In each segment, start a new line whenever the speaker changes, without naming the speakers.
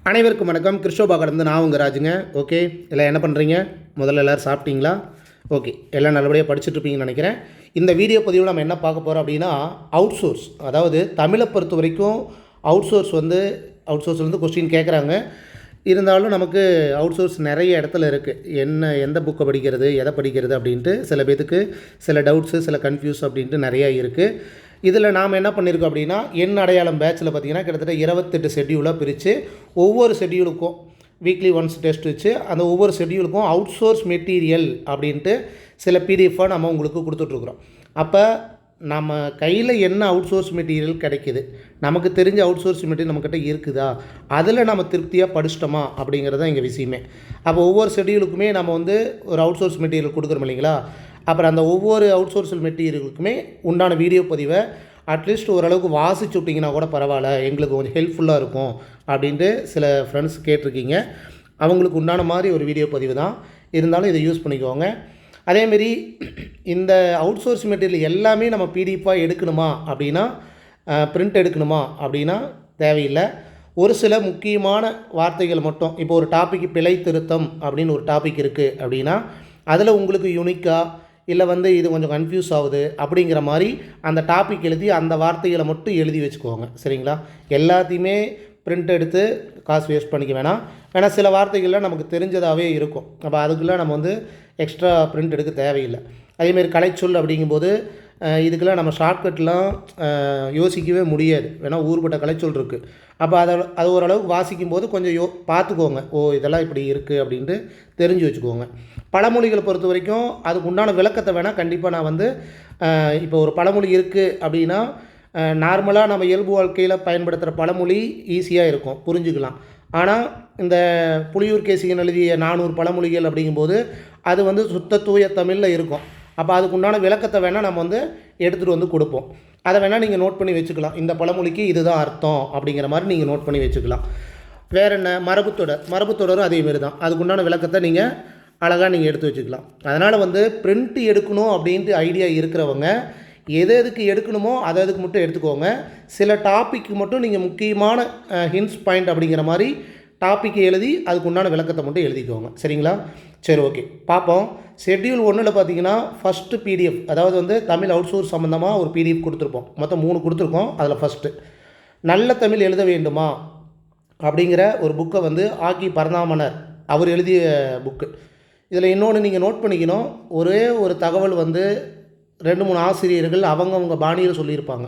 அனைவருக்கும் வணக்கம். கிறிஸ்டோபா கடந்து நான் உங்கள் ராஜுங்க. ஓகே, எல்லாம் என்ன பண்ணுறீங்க? முதல்ல எல்லோரும் சாப்பிட்டீங்களா? ஓகே, எல்லாம் நல்லபடியாக படிச்சுட்ருப்பீங்கன்னு நினைக்கிறேன். இந்த வீடியோ பதிவில் நம்ம என்ன பார்க்க போகிறோம் அப்படின்னா, அவுட் சோர்ஸ், அதாவது தமிழை பொறுத்த வரைக்கும் அவுட் சோர்ஸ்லேருந்து கொஸ்டின் கேட்குறாங்க. இருந்தாலும் நமக்கு அவுட் சோர்ஸ் நிறைய இடத்துல இருக்குது. எந்த புக்கை படிக்கிறது, எதை படிக்கிறது அப்படின்ட்டு சில பேத்துக்கு சில டவுட்ஸு, சில கன்ஃபியூஸ் அப்படின்ட்டு நிறையா இருக்குது. இதில் நாம் என்ன பண்ணியிருக்கோம் அப்படின்னா, என் அடையாளம் பேட்சில் பார்த்திங்கன்னா கிட்டத்தட்ட 28 ஷெட்யூலாக பிரித்து ஒவ்வொரு ஷெட்யூலுக்கும் வீக்லி ஒன்ஸ் டெஸ்ட் வச்சு அந்த ஒவ்வொரு ஷெட்யூலுக்கும் அவுட் சோர்ஸ் மெட்டீரியல் அப்படின்ட்டு சில பிடிஎஃபாக நம்ம உங்களுக்கு கொடுத்துட்ருக்குறோம். அப்போ நம்ம கையில் என்ன அவுட் சோர்ஸ் மெட்டீரியல் கிடைக்கிது, நமக்கு தெரிஞ்ச அவுட் சோர்ஸ் மெட்டீரியல் நம்மக்கிட்ட இருக்குதா, அதில் நம்ம திருப்தியாக படிச்சிட்டோமா அப்படிங்கிறது தான் எங்கள் விஷயமே. அப்போ ஒவ்வொரு ஷெட்யூலுக்குமே நம்ம ஒரு அவுட் சோர்ஸ் மெட்டீரியல் கொடுக்குறோம் இல்லைங்களா. அப்புறம் அந்த ஒவ்வொரு அவுட் சோர்ஸ் மெட்டீரியலுக்குமே உண்டான வீடியோ பதிவை அட்லீஸ்ட் ஓரளவுக்கு வாசிச்சு விட்டிங்கன்னா கூட பரவாயில்ல, எங்களுக்கு கொஞ்சம் ஹெல்ப்ஃபுல்லாக இருக்கும் அப்படின்ட்டு சில ஃப்ரெண்ட்ஸ் கேட்டிருக்கீங்க. அவங்களுக்கு உண்டான மாதிரி ஒரு வீடியோ பதிவு தான், இருந்தாலும் இதை யூஸ் பண்ணிக்கோங்க. அதேமாரி இந்த அவுட் சோர்ஸ் மெட்டீரியல் எல்லாமே நம்ம பிடிஎஃபாக எடுக்கணுமா அப்படின்னா, பிரிண்ட் எடுக்கணுமா அப்படின்னா தேவையில்லை. ஒரு சில முக்கியமான வார்த்தைகள் மட்டும், இப்போ ஒரு டாபிக் பிழை திருத்தம் அப்படின்னு ஒரு டாபிக் இருக்குது அப்படின்னா, அதில் உங்களுக்கு யூனிக்காக இல்லை இது கொஞ்சம் கன்ஃபியூஸ் ஆகுது அப்படிங்கிற மாதிரி அந்த டாபிக் எழுதி அந்த வார்த்தைகளை மட்டும் எழுதி வச்சுக்கோங்க. சரிங்களா? எல்லாத்தையுமே பிரிண்ட் எடுத்து காசு வேஸ்ட் பண்ணிக்க வேணாம். சில வார்த்தைகள்லாம் நமக்கு தெரிஞ்சதாகவே இருக்கும். அப்போ அதுக்கெல்லாம் நம்ம எக்ஸ்ட்ரா பிரிண்ட் எடுக்க தேவையில்லை. அதேமாரி கலைச்சொல் அப்படிங்கும்போது இதுக்கெல்லாம் நம்ம ஷார்ட்கட்லாம் யோசிக்கவே முடியாது. ஊர்பட்ட கலைச்சொல் இருக்குது. அப்போ அது ஓரளவுக்கு வாசிக்கும்போது கொஞ்சம் பார்த்துக்கோங்க. இதெல்லாம் இப்படி இருக்குது அப்படின்ட்டு தெரிஞ்சு வச்சுக்கோங்க. பழமொழிகளை பொறுத்த வரைக்கும் அதுக்கு உண்டான விளக்கத்தை கண்டிப்பாக நான் இப்போ ஒரு பழமொழி இருக்குது அப்படின்னா, நார்மலாக நம்ம இயல்பு வாழ்க்கையில் பயன்படுத்துகிற பழமொழி ஈஸியாக இருக்கும், புரிஞ்சுக்கலாம். ஆனால் இந்த புலியூர் கேசிகன் எழுதிய 400 பழமொழிகள் அப்படிங்கும்போது அது சுத்த தூய தமிழில் இருக்கும். அப்போ அதுக்கு உண்டான விளக்கத்தை நம்ம எடுத்துகிட்டு கொடுப்போம். அதை நீங்கள் நோட் பண்ணி வச்சுக்கலாம். இந்த பழமொழிக்கு இதுதான் அர்த்தம் அப்படிங்கிற மாதிரி நீங்கள் நோட் பண்ணி வச்சுக்கலாம். வேறு என்ன, மரபுத்தொடரும் அதேமாரி தான். அதுக்கு உண்டான விளக்கத்தை நீங்கள் அழகாக நீங்கள் எடுத்து வச்சுக்கலாம். அதனால் பிரிண்ட் எடுக்கணும் அப்படின்ட்டு ஐடியா இருக்கிறவங்க எதுக்கு எடுக்கணுமோ அதுக்கு மட்டும் எடுத்துக்கோங்க. சில டாப்பிக்கு மட்டும் நீங்கள் முக்கியமான ஹிண்ட்ஸ் பாயிண்ட் அப்படிங்கிற மாதிரி டாப்பிக்கை எழுதி அதுக்கு உண்டான விளக்கத்தை மட்டும் எழுதிக்கோங்க. சரிங்களா? சரி, ஓகே, பார்ப்போம். ஷெட்யூல் 1ல் பார்த்தீங்கன்னா ஃபஸ்ட்டு பிடிஎஃப், அதாவது தமிழ் அவுட் சோர்ஸ் சம்மந்தமாக ஒரு பிடிஎஃப் கொடுத்துருப்போம். மொத்தம் 3 கொடுத்துருக்கோம். அதில் ஃபஸ்ட்டு நல்ல தமிழ் எழுத வேண்டுமா அப்படிங்கிற ஒரு புக்கை ஆக்கி பரந்தாமனர் அவர் எழுதிய புக்கு. இதில் இன்னொன்று நீங்கள் நோட் பண்ணிக்கணும். ஒரே ஒரு தகவல் 2-3 ஆசிரியர்கள் அவங்கவுங்க பாணியில் சொல்லியிருப்பாங்க.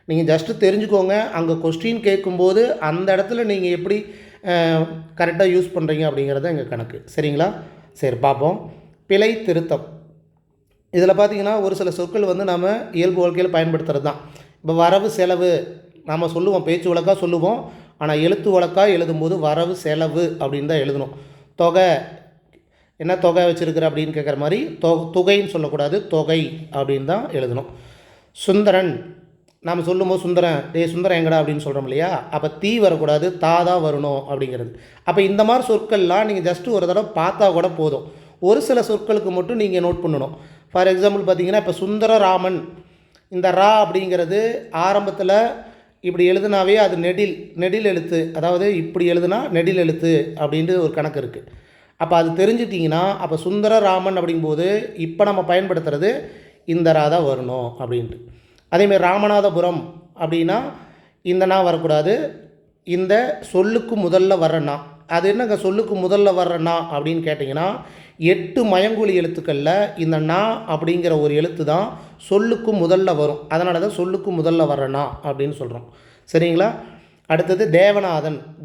நீங்கள் ஜஸ்ட்டு தெரிஞ்சுக்கோங்க. அங்கே கொஸ்டின் கேட்கும்போது அந்த இடத்துல நீங்கள் எப்படி கரெக்டாக யூஸ் பண்ணுறீங்க அப்படிங்கிறது எங்கள் கணக்கு. சரிங்களா? சரி, பார்ப்போம். பிழை திருத்தம். இதில் பார்த்திங்கன்னா ஒரு சில சொற்கள் நம்ம இயல்பு வாழ்க்கையில் பயன்படுத்துகிறது தான். இப்போ வரவு செலவு நாம் சொல்லுவோம், பேச்சு வழக்காக சொல்லுவோம். ஆனால் எழுத்து வழக்காக எழுதும்போது வரவு செலவு அப்படின்னு தான் எழுதணும். தொகை, என்ன தொகை வச்சுருக்கிற அப்படின்னு கேட்குற மாதிரி தொகைன்னு சொல்லக்கூடாது, தொகை அப்படின்னு தான் எழுதணும். சுந்தரன், நாம் சொல்லும்போது சுந்தரன் எங்கடா அப்படின்னு சொல்கிறோம் இல்லையா. அப்போ தீ வரக்கூடாது, தான் வரணும் அப்படிங்கிறது. அப்போ இந்த மாதிரி சொற்கள்லாம் நீங்கள் ஜஸ்ட்டு ஒரு தடவை பார்த்தா கூட போதும். ஒரு சில சொற்களுக்கு மட்டும் நீங்கள் நோட் பண்ணணும். ஃபார் எக்ஸாம்பிள் பார்த்தீங்கன்னா, இப்போ சுந்தரராமன், இந்த ரா அப்படிங்கிறது ஆரம்பத்தில் இப்படி எழுதுனாவே அது நெடில் எழுத்து, அதாவது இப்படி எழுதுனா நெடில் எழுத்து அப்படின்ட்டு ஒரு கணக்கு இருக்குது. அப்போ அது தெரிஞ்சிட்டிங்கன்னா, அப்போ சுந்தரராமன் அப்படிங்கும்போது இப்போ நம்ம பயன்படுத்துகிறது இந்த ரா தான் வரணும் அப்படின்ட்டு. அதேமாதிரி ராமநாதபுரம் அப்படின்னா இந்த நா வரக்கூடாது, இந்த சொல்லுக்கு முதல்ல வர்றனா. அது என்னங்க சொல்லுக்கு முதல்ல வர்றனா அப்படின்னு கேட்டிங்கன்னா, 8 மயங்கொலி எழுத்துக்களில் இந்த நா அப்படிங்கிற ஒரு எழுத்து தான் சொல்லுக்கு முதல்ல வரும். அதனால தான் சொல்லுக்கு முதல்ல வர்றனா அப்படின்னு சொல்கிறோம். சரிங்களா? அடுத்தது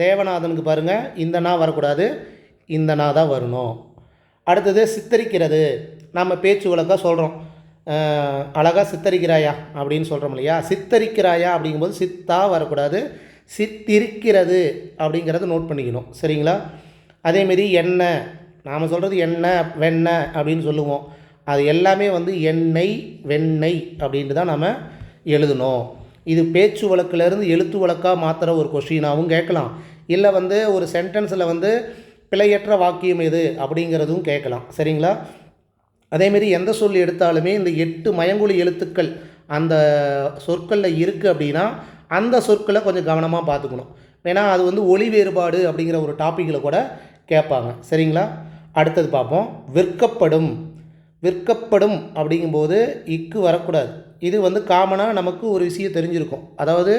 தேவநாதனுக்கு பாருங்கள், இந்த நா வரக்கூடாது, இந்த நா தான் வரணும். அடுத்தது சித்தரிக்கிறது. நம்ம பேச்சு வழக்காக சொல்கிறோம், அழகாக சித்தரிக்கிறாயா அப்படின்னு சொல்கிறோம் இல்லையா. சித்தரிக்கிறாயா அப்படிங்கும்போது சித்தா வரக்கூடாது, சித்திருக்கிறது அப்படிங்கிறத நோட் பண்ணிக்கணும். சரிங்களா? அதேமாரி எண்ணெய், நாம் சொல்கிறது எண்ணெய் வெண்ணெய் அப்படின்னு சொல்லுவோம். அது எல்லாமே எண்ணெய் வெண்ணெய் அப்படின்ட்டு தான் நம்ம எழுதணும். இது பேச்சு வழக்கிலேருந்து எழுத்து வழக்காக மாற்றுற ஒரு கொஸ்டினாகவும் கேட்கலாம். இல்லை ஒரு சென்டென்ஸில் பிழையற்ற வாக்கியம் எது அப்படிங்கிறதும் கேட்கலாம். சரிங்களா? அதேமாரி எந்த சொல் எடுத்தாலுமே இந்த 8 மயங்கொலி எழுத்துக்கள் அந்த சொற்களில் இருக்குது அப்படின்னா அந்த சொற்களை கொஞ்சம் கவனமாக பார்த்துக்கணும். ஏன்னா அது வந்து ஒளி வேறுபாடு அப்படிங்கிற ஒரு டாப்பிக்கில் கூட கேட்பாங்க. சரிங்களா? அடுத்தது பார்ப்போம். விற்கப்படும். விற்கப்படும் அப்படிங்கும்போது இக்கு வரக்கூடாது. இது வந்து காமனாக நமக்கு ஒரு விஷயம் தெரிஞ்சிருக்கும். அதாவது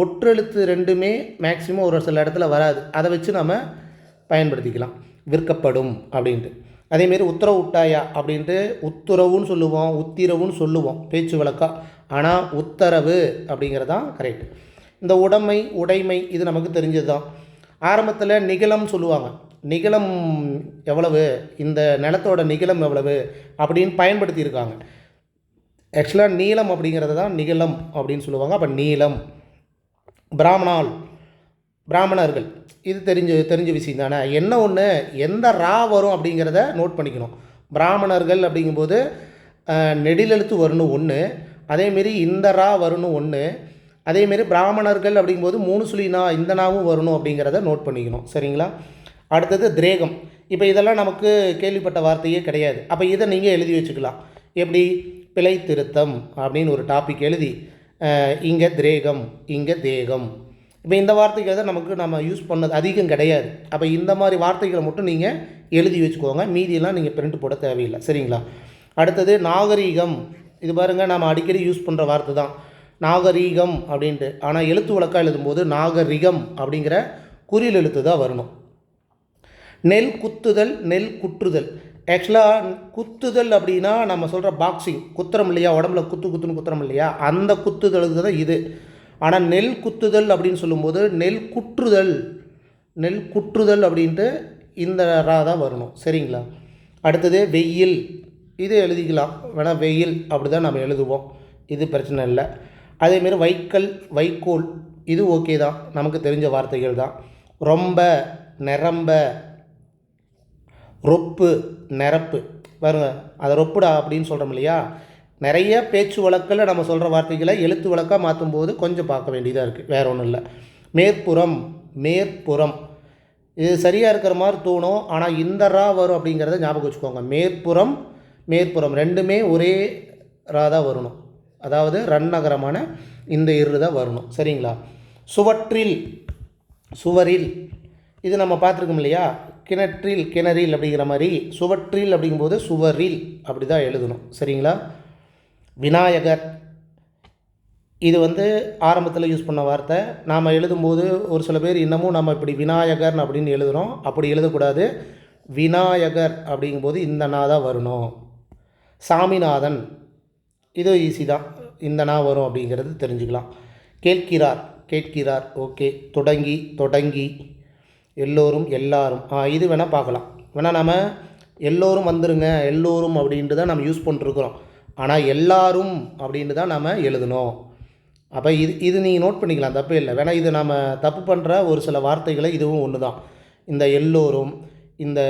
ஒற்றெழுத்து ரெண்டுமே மேக்ஸிமம் ஒரு சில இடத்துல வராது. அதை வச்சு நம்ம பயன்படுத்திக்கலாம். விற்கப்படும் அப்படின்ட்டு. அதேமாரி உத்தரவு விட்டாயா அப்படின்ட்டு உத்தரவுன்னு சொல்லுவோம், உத்திரவுன்னு சொல்லுவோம் பேச்சு வழக்காக. ஆனால் உத்தரவு அப்படிங்கிறதான் கரெக்ட். இந்த உடைமை உடைமை இது நமக்கு தெரிஞ்சது தான். ஆரம்பத்தில் நிகழம் சொல்லுவாங்க. நிகழம் எவ்வளவு, இந்த நிலத்தோட நிகழம் எவ்வளவு அப்படின்னு பயன்படுத்தியிருக்காங்க. ஆக்சுவலாக நீளம் அப்படிங்கிறது தான் நிகழம் அப்படின்னு சொல்லுவாங்க. அப்போ நீளம். பிராமணர்கள் இது தெரிஞ்ச விஷயம் தானே. என்ன ஒன்று, எந்த ரா வரும் அப்படிங்கிறத நோட் பண்ணிக்கணும். பிராமணர்கள் அப்படிங்கும்போது நெடிலெழுத்து வரணும் ஒன்று, அதேமாரி இந்த ரா வரணும் ஒன்று, அதேமாரி பிராமணர்கள் அப்படிங்கும்போது 3 சுழி நா இந்த நாவும் வரணும் அப்படிங்கிறத நோட் பண்ணிக்கணும். சரிங்களா? அடுத்தது திரேகம். இப்போ இதெல்லாம் நமக்கு கேள்விப்பட்ட வார்த்தையே கிடையாது. அப்போ இதை நீங்கள் எழுதி வச்சுக்கலாம். எப்படி? பிழை திருத்தம் அப்படின்னு ஒரு டாபிக் எழுதி இங்கே திரேகம், இங்கே தேகம். இப்போ இந்த வார்த்தைகள் தான் நம்ம யூஸ் பண்ணது அதிகம் கிடையாது. அப்போ இந்த மாதிரி வார்த்தைகளை மட்டும் நீங்கள் எழுதி வச்சுக்கோங்க. மீதியெல்லாம் நீங்கள் பிரிண்ட் போட தேவையில்லை. சரிங்களா? அடுத்தது நாகரீகம். இது பாருங்கள், நம்ம அடிக்கடி யூஸ் பண்ணுற வார்த்தை தான் நாகரீகம் அப்படின்ட்டு. ஆனால் எழுத்து வழக்காக எழுதும்போது நாகரிகம் அப்படிங்கிற குறில் எழுத்து தான் வரணும். நெல் குத்துதல், நெல் குற்றுதல். ஆக்சுவலாக குத்துதல் அப்படின்னா நம்ம சொல்கிற பாக்ஸிங் குத்துறோம் இல்லையா, உடம்புல குத்துன்னு குத்துறோம் இல்லையா, அந்த குத்துதலுக்கு தான் இது. ஆனால் நெல் குத்துதல் அப்படின்னு சொல்லும்போது நெல் குற்றுதல் அப்படின்ட்டு இந்த ரா தான் வரணும். சரிங்களா? அடுத்தது வெயில். இது எழுதிக்கலாம் வேணால், வெயில் அப்படி தான் நம்ம எழுதுவோம், இது பிரச்சனை இல்லை. அதேமாரி வைக்கல், வைக்கோல் இது ஓகே தான், நமக்கு தெரிஞ்ச வார்த்தைகள் தான். ரொம்ப, நிரம்ப, ரொப்பு, நிரப்பு. பாருங்க, அதை ரொப்புடா அப்படின்னு சொல்கிறோம் இல்லையா. நிறைய பேச்சு வழக்கில் நம்ம சொல்கிற வார்த்தைகளை எழுத்து வழக்காக மாற்றும் போது கொஞ்சம் பார்க்க வேண்டியதாக இருக்குது, வேறு ஒன்றும் இல்லை. மேற்புறம் இது சரியாக இருக்கிற மாதிரி தோணும். ஆனால் இந்த ரா வரும் அப்படிங்கிறத ஞாபகம் வச்சுக்கோங்க. மேற்புறம் ரெண்டுமே ஒரே ரா தான் வரணும். அதாவது ரன்னகரமான இந்த இரு தான் வரணும். சரிங்களா? சுவரில் இது நம்ம பார்த்துருக்கோம் இல்லையா. கிணறில் அப்படிங்கிற மாதிரி சுவற்றில் அப்படிங்கும்போது சுவரில் அப்படி தான் எழுதணும். சரிங்களா? விநாயகர் இது வந்து ஆரம்பத்தில் யூஸ் பண்ண வார்த்தை. நாம் எழுதும்போது ஒரு சில பேர் இன்னமும் நம்ம இப்படி விநாயகர் அப்படின்னு எழுதுகிறோம். அப்படி எழுதக்கூடாது. விநாயகர் அப்படிங்கும்போது இந்த நா தான் வரணும். சாமிநாதன் இது ஈஸி தான், இந்த நா வரும் அப்படிங்கிறது தெரிஞ்சுக்கலாம். கேட்கிறார் ஓகே. தொடங்கி எல்லோரும், எல்லாரும் இது வேணால் பார்க்கலாம். வேணால் நம்ம எல்லோரும் வந்துருங்க, எல்லோரும் அப்படின்ட்டு தான் நம்ம யூஸ் பண்ணிட்டுருக்குறோம். ஆனால் எல்லாரும் அப்படின்ட்டு தான் நம்ம எழுதணும். அப்போ இது நீங்கள் நோட் பண்ணிக்கலாம், தப்பே இல்லை. வேணால் இது நம்ம தப்பு பண்ணுற ஒரு சில வார்த்தைகளை இதுவும் ஒன்று தான். இந்த எல்லோரும், இந்த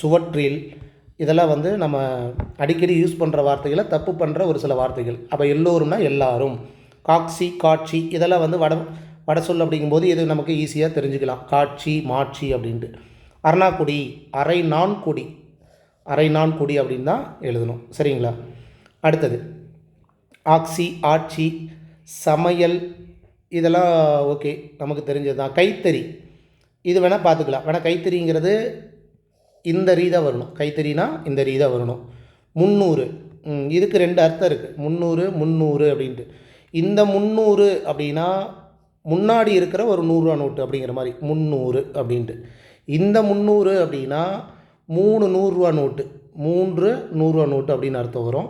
சுவற்றில் இதெல்லாம் வந்து நம்ம அடிக்கடி யூஸ் பண்ணுற வார்த்தைகளை தப்பு பண்ணுற ஒரு சில வார்த்தைகள். அப்போ எல்லோரும்னா எல்லாரும். காட்சி இதெல்லாம் வந்து வட சொல் அப்படிங்கும்போது இது நமக்கு ஈஸியாக தெரிஞ்சுக்கலாம். காட்சி, மாட்சி அப்படின்ட்டு. அரணாக்குடி, அரை நான் கொடி அப்படின்னு தான் எழுதணும். சரிங்களா? அடுத்தது ஆட்சி, சமையல் இதெல்லாம் ஓகே, நமக்கு தெரிஞ்சது தான். கைத்தறி இது வேணால் பார்த்துக்கலாம். வேணால் கைத்தறிங்கிறது இந்த ரீதாக வரணும். கைத்தறினா இந்த ரீதாக வரணும். 300 இதுக்கு 2 அர்த்தம் இருக்குது. 300 அப்படின்ட்டு. இந்த 300 அப்படின்னா முன்னாடி இருக்கிற ஒரு 100 ரூபா நோட்டு அப்படிங்கிற மாதிரி 300 அப்படின்ட்டு. இந்த 300 அப்படின்னா 3 100 ரூபா நோட்டு, 3 100 ரூபா நோட்டு அப்படின்னு அர்த்தம் வரும்.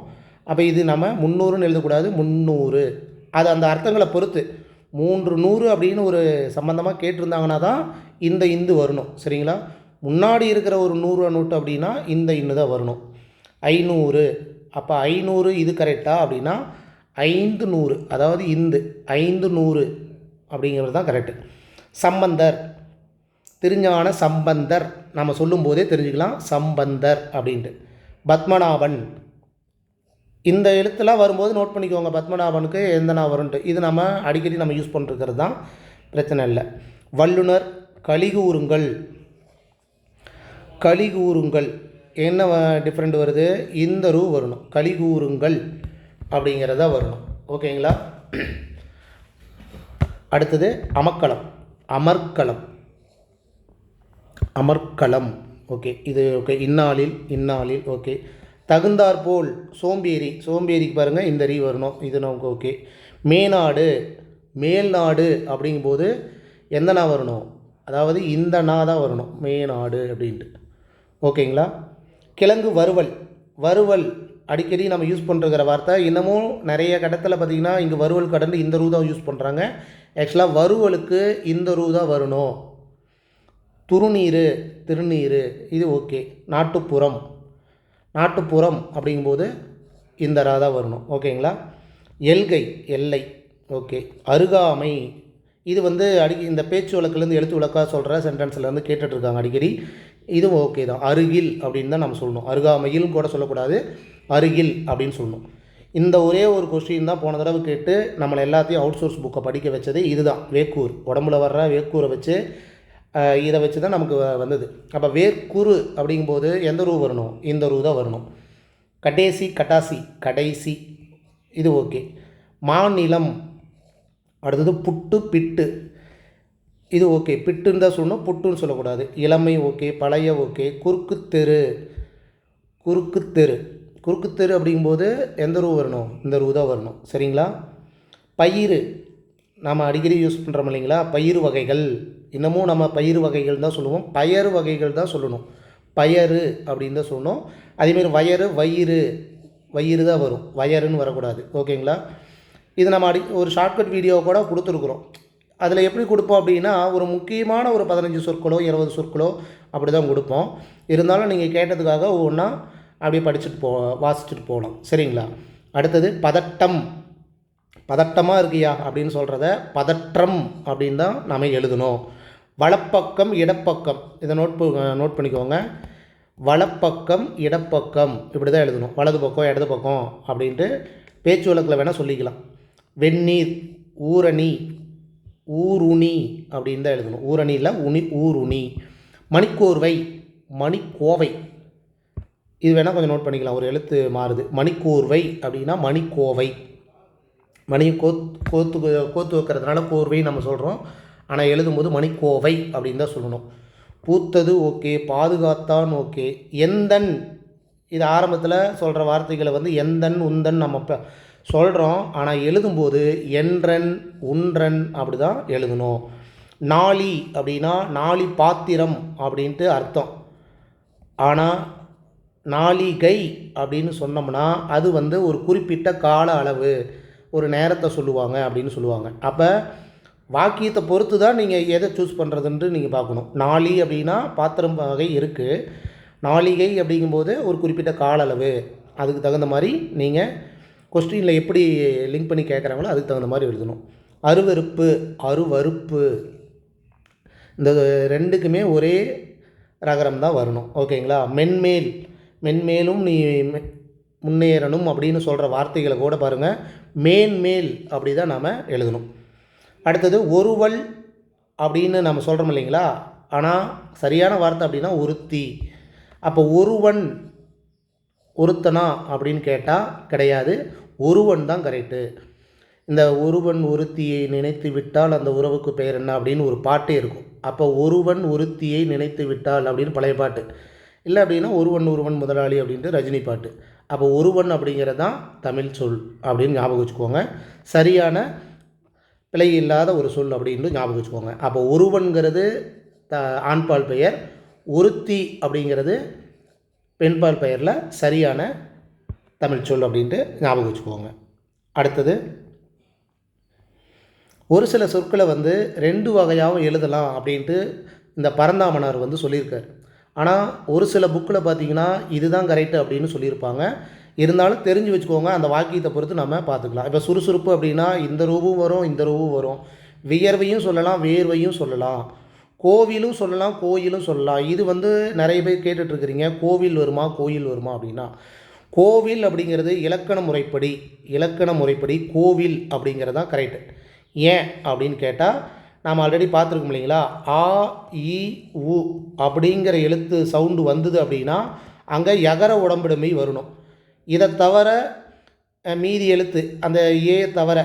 அப்போ இது நம்ம 300ன்னு எழுதக்கூடாது, 300. அது அந்த அர்த்தங்களை பொறுத்து 3 100 அப்படின்னு ஒரு சம்மந்தமாக கேட்டிருந்தாங்கன்னா தான் இந்த வரணும். சரிங்களா? முன்னாடி இருக்கிற ஒரு 100 ரூபா நோட்டு அப்படின்னா இந்த தான் வரணும். 500 அப்போ 500 இது கரெக்டாக அப்படின்னா 500 அதாவது 500 அப்படிங்கிறது தான் கரெக்டு. சம்பந்தர், திருஞான சம்பந்தர் நம்ம சொல்லும்போதே தெரிஞ்சுக்கலாம் சம்பந்தர் அப்படின்ட்டு. பத்மநாபன் இந்த எழுத்துலாம் வரும்போது நோட் பண்ணிக்கோங்க, பத்மநாபனுக்கு எந்த நான் வரும்ன்ட்டு. இது நம்ம அடிக்கடி நம்ம யூஸ் பண்ணிருக்கிறது தான், பிரச்சனை இல்லை. வல்லுனர், கலிகூறுங்கள் என்ன டிஃப்ரெண்ட் வருது, இந்த ரூ வரணும். கலிகூறுங்கள் அப்படிங்கிறத வரணும். ஓகேங்களா? அடுத்தது அமக்களம். அமர்க்களம். அமர்க்களம். ஓகே, இது ஓகே. இந்நாளில், இந்நாளில். ஓகே. தகுந்தாற்போல். சோம்பேறி. சோம்பேறிக்கு பாருங்கள் இந்த ரீ வரணும், இது நமக்கு ஓகே. மேநாடு, மேல்நாடு அப்படிங்கும்போது எந்த நா வரணும், அதாவது இந்த நா தான் வரணும், மேநாடு அப்படின்ட்டு. ஓகேங்களா. கிழங்கு வறுவல். வறுவல் அடிக்கடி நம்ம யூஸ் பண்ணுற வார்த்தை. இன்னமும் நிறைய கடத்தில் பார்த்திங்கன்னா இங்கே வறுவல் கடந்து இந்த ரூ தான் யூஸ் பண்ணுறாங்க. ஆக்சுவலாக வறுவலுக்கு இந்த ரூ தான் வரணும். துருநீர், திருநீர், இது ஓகே. நாட்டுப்புறம். நாட்டுப்புறம் அப்படிங்கும்போது இந்த ரா தான் வரணும். ஓகேங்களா. எல்கை, எல்லை. ஓகே. அருகாமை. இது இந்த பேச்சு வழக்குலேருந்து எழுத்து வழக்காக சொல்கிற சென்டென்ஸ்லேருந்து கேட்டுட்ருக்காங்க அடிக்கடி. இதுவும் ஓகே தான். அருகில் அப்படின்னு தான் நம்ம சொல்லணும். அருகாமையிலும் கூட சொல்லக்கூடாது, அருகில் அப்படின்னு சொல்லணும். இந்த ஒரே ஒரு கொஸ்டின் தான் போன தடவை கேட்டு நம்மளை எல்லாத்தையும் அவுட் சோர்ஸ் புக்கை படிக்க வச்சது இதுதான். வேக்கூர், உடம்புல வர்ற வேக்கூரை வச்சு இதை வச்சு தான் நமக்கு வந்தது. அப்போ வேர்க்குரு அப்படிங்கும்போது எந்த ரூ வரணும், இந்த ரூ தான் வரணும். கடைசி, கட்டாசி, கடைசி, இது ஓகே. மாநிலம். அடுத்தது புட்டு, பிட்டு, இது ஓகே. பிட்டுன்னு தான் சொல்லணும், புட்டுன்னு சொல்லக்கூடாது. இளமை ஓகே, பழைய ஓகே. குறுக்குத்தெரு, குறுக்குத்தெரு, குறுக்குத்தெரு அப்படிங்கும்போது எந்த ரூ வரணும், இந்த ரூ தான் வரணும். சரிங்களா. பயிறு, நாம் அடிக்கடி யூஸ் பண்ணுறோம் இல்லைங்களா, பயிறு வகைகள். இன்னமும் நம்ம பயிறு வகைகள் தான் சொல்லுவோம், பயறு வகைகள் தான் சொல்லணும். பயறு அப்படின்னு தான் சொல்லணும். அதேமாரி வயறு, வயிறு, வயிறு தான் வரும், வயருன்னு வரக்கூடாது. ஓகேங்களா. இது நம்ம ஒரு ஷார்ட்கட் வீடியோ கூட கொடுத்துருக்குறோம். அதில் எப்படி கொடுப்போம் அப்படின்னா, ஒரு முக்கியமான ஒரு 15 சொற்களோ 20 சொற்களோ அப்படி தான் கொடுப்போம். இருந்தாலும் நீங்கள் கேட்டதுக்காக ஒவ்வொன்றா அப்படியே படிச்சுட்டு வாசிச்சுட்டு போகலாம். சரிங்களா. அடுத்தது பதட்டம். பதட்டமாக இருக்கியா அப்படின்னு சொல்கிறத பதற்றம் அப்படின்னு தான் நாம் எழுதணும். வலப்பக்கம், இடப்பக்கம், இதை நோட் பண்ணிக்கோங்க. வலப்பக்கம், இடப்பக்கம் இப்படி தான் எழுதணும். வலது பக்கம், இடது பக்கம் அப்படின்ட்டு பேச்சு வழக்கில் வேணால் சொல்லிக்கலாம். வெந்நீர், ஊரணி, ஊருணி அப்படின்னு தான் எழுதணும். ஊரணி இல்லை, ஊருணி. மணிக்கோர்வை, மணிக்கோவை, இது வேணால் கொஞ்சம் நோட் பண்ணிக்கலாம், ஒரு எழுத்து மாறுது. மணிக்கோர்வை அப்படின்னா மணிக்கோவை. மணி கோத்து வைக்கிறதுனால கோர்வை நம்ம சொல்கிறோம், ஆனால் எழுதும்போது மணிக்கோவை அப்படின்னு தான் சொல்லணும். பூத்தது ஓகே, பாதுகாத்தான் ஓகே. எந்தன், இது ஆரம்பத்தில் சொல்கிற வார்த்தைகளை எந்தன், உந்தன் நம்ம சொல்கிறோம், ஆனால் எழுதும்போது என்றன், உன்றன் அப்படி தான் எழுதணும். நாளி அப்படின்னா நாளி பாத்திரம் அப்படின்ட்டு அர்த்தம். ஆனால் நாளிகை அப்படின்னு சொன்னோம்னா அது ஒரு குறிப்பிட்ட கால அளவு, ஒரு நேரத்தை சொல்லுவாங்க அப்படின்னு சொல்லுவாங்க. அப்போ வாக்கியத்தை பொறுத்து தான் நீங்கள் எதை சூஸ் பண்ணுறதுன்ட்டு நீங்கள் பார்க்கணும். நாளி அப்படின்னா பாத்திரம் வகை இருக்குது, நாளிகை அப்படிங்கும்போது ஒரு குறிப்பிட்ட கால அளவு, அதுக்கு தகுந்த மாதிரி நீங்கள் கொஸ்டினில் எப்படி லிங்க் பண்ணி கேட்குறாங்களோ அதுக்கு தகுந்த மாதிரி எழுதணும். அருவருப்பு, அருவருப்பு, இந்த ரெண்டுக்குமே ஒரே ரகரம் தான் வரணும். ஓகேங்களா. மென்மேல், மென்மேலும் நீ முன்னேறணும் அப்படின்னு சொல்கிற வார்த்தைகளை கூட பாருங்கள் மேன்மேல் அப்படி தான் நாம் எழுதணும். அடுத்தது ஒருவல் அப்படின்னு நம்ம சொல்கிறோம் இல்லைங்களா, ஆனால் சரியான வார்த்தை அப்படின்னா ஒருத்தி. அப்போ ஒருவன், ஒருத்தனா அப்படின்னு கேட்டால் கிடையாது, ஒருவன் தான் கரெக்டு. இந்த ஒருவன் ஒருத்தியை நினைத்து விட்டால் அந்த உறவுக்கு பெயர் என்ன அப்படின்னு ஒரு பாட்டே இருக்கும். அப்போ ஒருவன் ஒருத்தியை நினைத்து விட்டால் அப்படின்னு பழைய பாட்டு. இல்லை அப்படின்னா ஒருவன் ஒருவன் முதலாளி அப்படின்ட்டு ரஜினி பாட்டு. அப்போ ஒருவன் அப்படிங்கிறது தான் தமிழ் சொல் அப்படின்னு ஞாபகம் வச்சுக்கோங்க. சரியான பிழை இல்லாத ஒரு சொல் அப்படின்னு ஞாபகம் வச்சுக்கோங்க. அப்போ ஒருவன்கிறது ஆண்பால் பெயர், ஒருத்தி அப்படிங்கிறது பெண்பால் பெயரில் சரியான தமிழ் சொல் அப்படின்ட்டு ஞாபகம் வச்சுக்கோங்க. அடுத்தது ஒரு சில சொற்களை 2 வகையாகவும் எழுதலாம் அப்படின்ட்டு இந்த பரந்தாமனார் சொல்லியிருக்கார். ஆனால் ஒரு சில புக்கில் பார்த்திங்கன்னா இதுதான் கரெக்டு அப்படின்னு சொல்லியிருப்பாங்க. இருந்தாலும் தெரிஞ்சு வச்சுக்கோங்க, அந்த வாக்கியத்தை பொறுத்து நம்ம பார்த்துக்கலாம். இப்போ சுறுசுறுப்பு அப்படின்னா இந்த ரூபும் வரும், இந்த ரூபும் வரும். வியர்வையும் சொல்லலாம், வேர்வையும் சொல்லலாம், கோவிலும் சொல்லலாம், கோயிலும் சொல்லலாம். இது நிறைய பேர் கேட்டுட்ருக்குறீங்க, கோவில் வருமா கோயில் வருமா அப்படின்னா. கோவில் அப்படிங்கிறது இலக்கண முறைப்படி கோவில் அப்படிங்கிறது தான் கரெக்டு. ஏன் அப்படின்னு கேட்டால், நாம் ஆல்ரெடி பார்த்துருக்கோம் இல்லைங்களா, ஆ இ உ அப்படிங்கிற எழுத்து சவுண்டு வந்தது அப்படின்னா அங்கே யகர உடம்பிடுமை வரணும். இதை தவிர மீதி எழுத்து, அந்த ஏ தவிர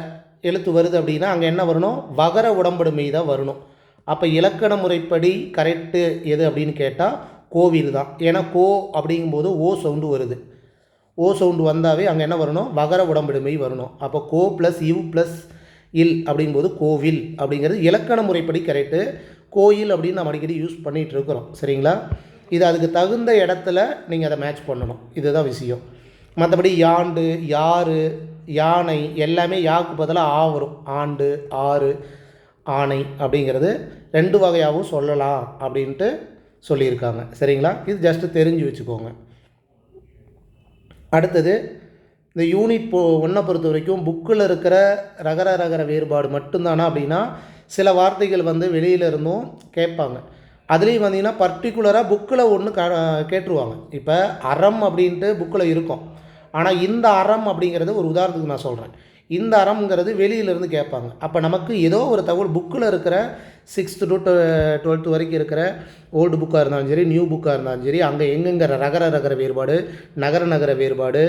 எழுத்து வருது அப்படின்னா அங்கே என்ன வரணும், வகர உடம்படுமை தான் வரணும். அப்போ இலக்கண முறைப்படி கரெக்டு எது அப்படின்னு கேட்டால் கோவில் தான். ஏன்னா கோ அப்படிங்கும்போது ஓ சவுண்டு வருது. ஓ சவுண்டு வந்தாவே அங்கே என்ன வரணும், வகர உடம்பிடுமை வரணும். அப்போ கோ ப்ளஸ் இவ் ப்ளஸ் இல் அப்படிங்கும்போது கோவில் அப்படிங்கிறது இலக்கண முறைப்படி கரெக்டு. கோயில் அப்படின்னு நம்ம அடிக்கடி யூஸ் பண்ணிகிட்டு இருக்கிறோம். சரிங்களா? இது அதுக்கு தகுந்த இடத்துல நீங்கள் அதை மேட்ச் பண்ணணும். இதுதான் விஷயம். மற்றபடி யாண்டு, யாரு, யானை எல்லாமே யாவுக்கு பதிலாக ஆ வரும். ஆண்டு, ஆறு, ஆணை அப்படிங்கிறது 2 வகையாகவும் சொல்லலாம் அப்படின்ட்டு சொல்லியிருக்காங்க. சரிங்களா? இது ஜஸ்ட்டு தெரிஞ்சு வச்சுக்கோங்க. அடுத்தது இந்த யூனிட் 1 பொறுத்த வரைக்கும் புக்கில் இருக்கிற ரகர வேறுபாடு மட்டும்தானா அப்படின்னா சில வார்த்தைகள் வந்து வெளியில் இருந்தும் கேட்பாங்க. அதுலேயும் வந்தீங்கன்னா பர்டிகுலராக புக்கில் ஒன்று கேட்டுருவாங்க. இப்போ அறம் அப்படின்ட்டு புக்கில் இருக்கும். ஆனால் இந்த அறம் அப்படிங்கிறது ஒரு உதாரணத்துக்கு நான் சொல்கிறேன். இந்த அறம்ங்கிறது வெளியிலேருந்து கேட்பாங்க. அப்போ நமக்கு ஏதோ ஒரு தகவல் புக்கில் இருக்கிற 6th to 12th வரைக்கும் இருக்கிற ஓல்டு புக்காக இருந்தாலும் சரி, நியூ புக்காக இருந்தாலும் சரி, அங்கே எங்கெங்கே ரகர வேறுபாடு, நகர வேறுபாடு,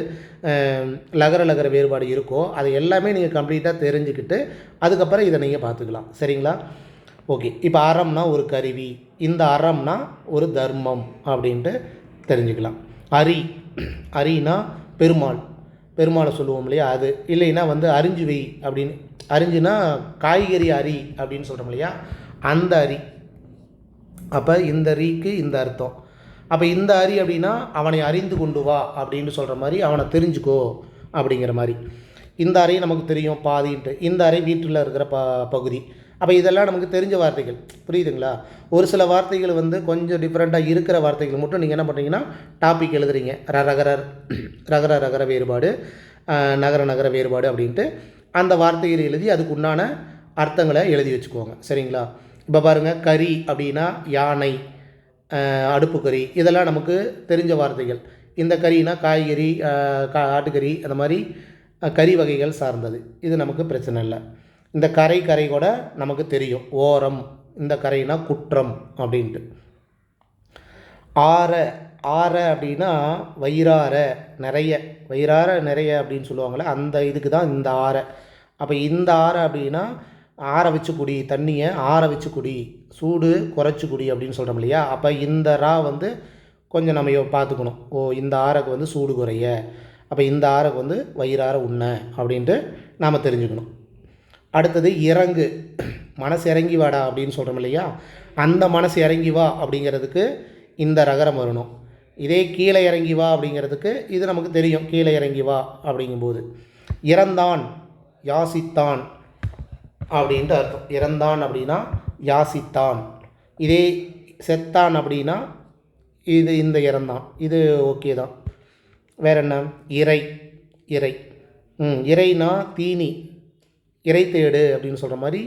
லகர வேறுபாடு இருக்கோ அது எல்லாமே நீங்கள் கம்ப்ளீட்டாக தெரிஞ்சுக்கிட்டு அதுக்கப்புறம் இதை நீங்கள் பார்த்துக்கலாம். சரிங்களா? ஓகே. இப்போ அறம்னா ஒரு கருவி, இந்த அறம்னா ஒரு தர்மம் அப்படின்ட்டு தெரிஞ்சுக்கலாம். அரினா பெருமாளை சொல்லுவோம் இல்லையா, அது இல்லைன்னா வந்து அரிஞ்சு வை அப்படின்னு, அரிஞ்சுனா காய்கறி அரி அப்படின்னு சொல்கிறோம் இல்லையா, அந்த அரி. அப்போ இந்த ரீக்கு இந்த அர்த்தம். அப்போ இந்த அரி அப்படின்னா அவனை அறிந்து கொண்டு வா அப்படின்னு சொல்கிற மாதிரி, அவனை தெரிஞ்சுக்கோ அப்படிங்கிற மாதிரி. இந்த அறை நமக்கு தெரியும் பாதின்ட்டு, இந்த அறை வீட்டில் இருக்கிற பகுதி. அப்போ இதெல்லாம் நமக்கு தெரிஞ்ச வார்த்தைகள். புரியுதுங்களா? ஒரு சில வார்த்தைகள் வந்து கொஞ்சம் டிஃப்ரெண்ட்டாக இருக்கிற வார்த்தைகள் மட்டும் நீங்கள் என்ன பண்ணுறீங்கன்னா டாபிக் எழுதுறீங்க. ரகர வேறுபாடு, நகர வேறுபாடு அப்படின்ட்டு அந்த வார்த்தைகள் எழுதி அதுக்கு உண்டான அர்த்தங்களை எழுதி வச்சுக்குவாங்க. சரிங்களா? இப்போ பாருங்கள், கறி அப்படின்னா யானை, அடுப்பு கறி, இதெல்லாம் நமக்கு தெரிஞ்ச வார்த்தைகள். இந்த கறினா காய்கறி, ஆட்டுக்கறி, அந்த மாதிரி கறி வகைகள் சார்ந்தது. இது நமக்கு பிரச்சனை இல்லை. இந்த கரை கூட நமக்கு தெரியும். ஓரம், இந்த கரைனா குற்றம் அப்படின்ட்டு. ஆற அப்படின்னா வயிறார நிறைய அப்படின்னு சொல்லுவாங்களே, அந்த இதுக்கு தான் இந்த ஆறை. அப்போ இந்த ஆறை அப்படின்னா ஆற வச்சு குடி, தண்ணியை ஆற வச்சு குடி, சூடு குறைச்சி குடி அப்படின்னு சொல்கிறோம் இல்லையா. அப்போ இந்த ரா வந்து கொஞ்சம் நம்ம பார்த்துக்கணும். இந்த ஆறுக்கு வந்து சூடு குறைய, அப்போ இந்த ஆறுக்கு வந்து வயிறார உண்ண அப்படின்ட்டு நாம் தெரிஞ்சுக்கணும். அடுத்தது இறங்கு, மனசு இறங்கி வாடா அப்படின்னு சொல்கிறோம் இல்லையா, அந்த மனசு இறங்கி வா அப்படிங்கிறதுக்கு இந்த ரகரம் வரணும். இதே கீழே இறங்கி வா அப்படிங்கிறதுக்கு இது நமக்கு தெரியும், கீழே இறங்கி வா அப்படிங்கும்போது. இறந்தான், யாசித்தான் அப்படின்ட்டு அர்த்தம். இறந்தான் அப்படின்னா யாசித்தான். இதே செத்தான் அப்படின்னா இது இந்த இறந்தான், இது ஓகே தான். வேற என்ன? இறை இறைனா தீனி, இறை தேடு அப்படின்னு சொல்கிற மாதிரி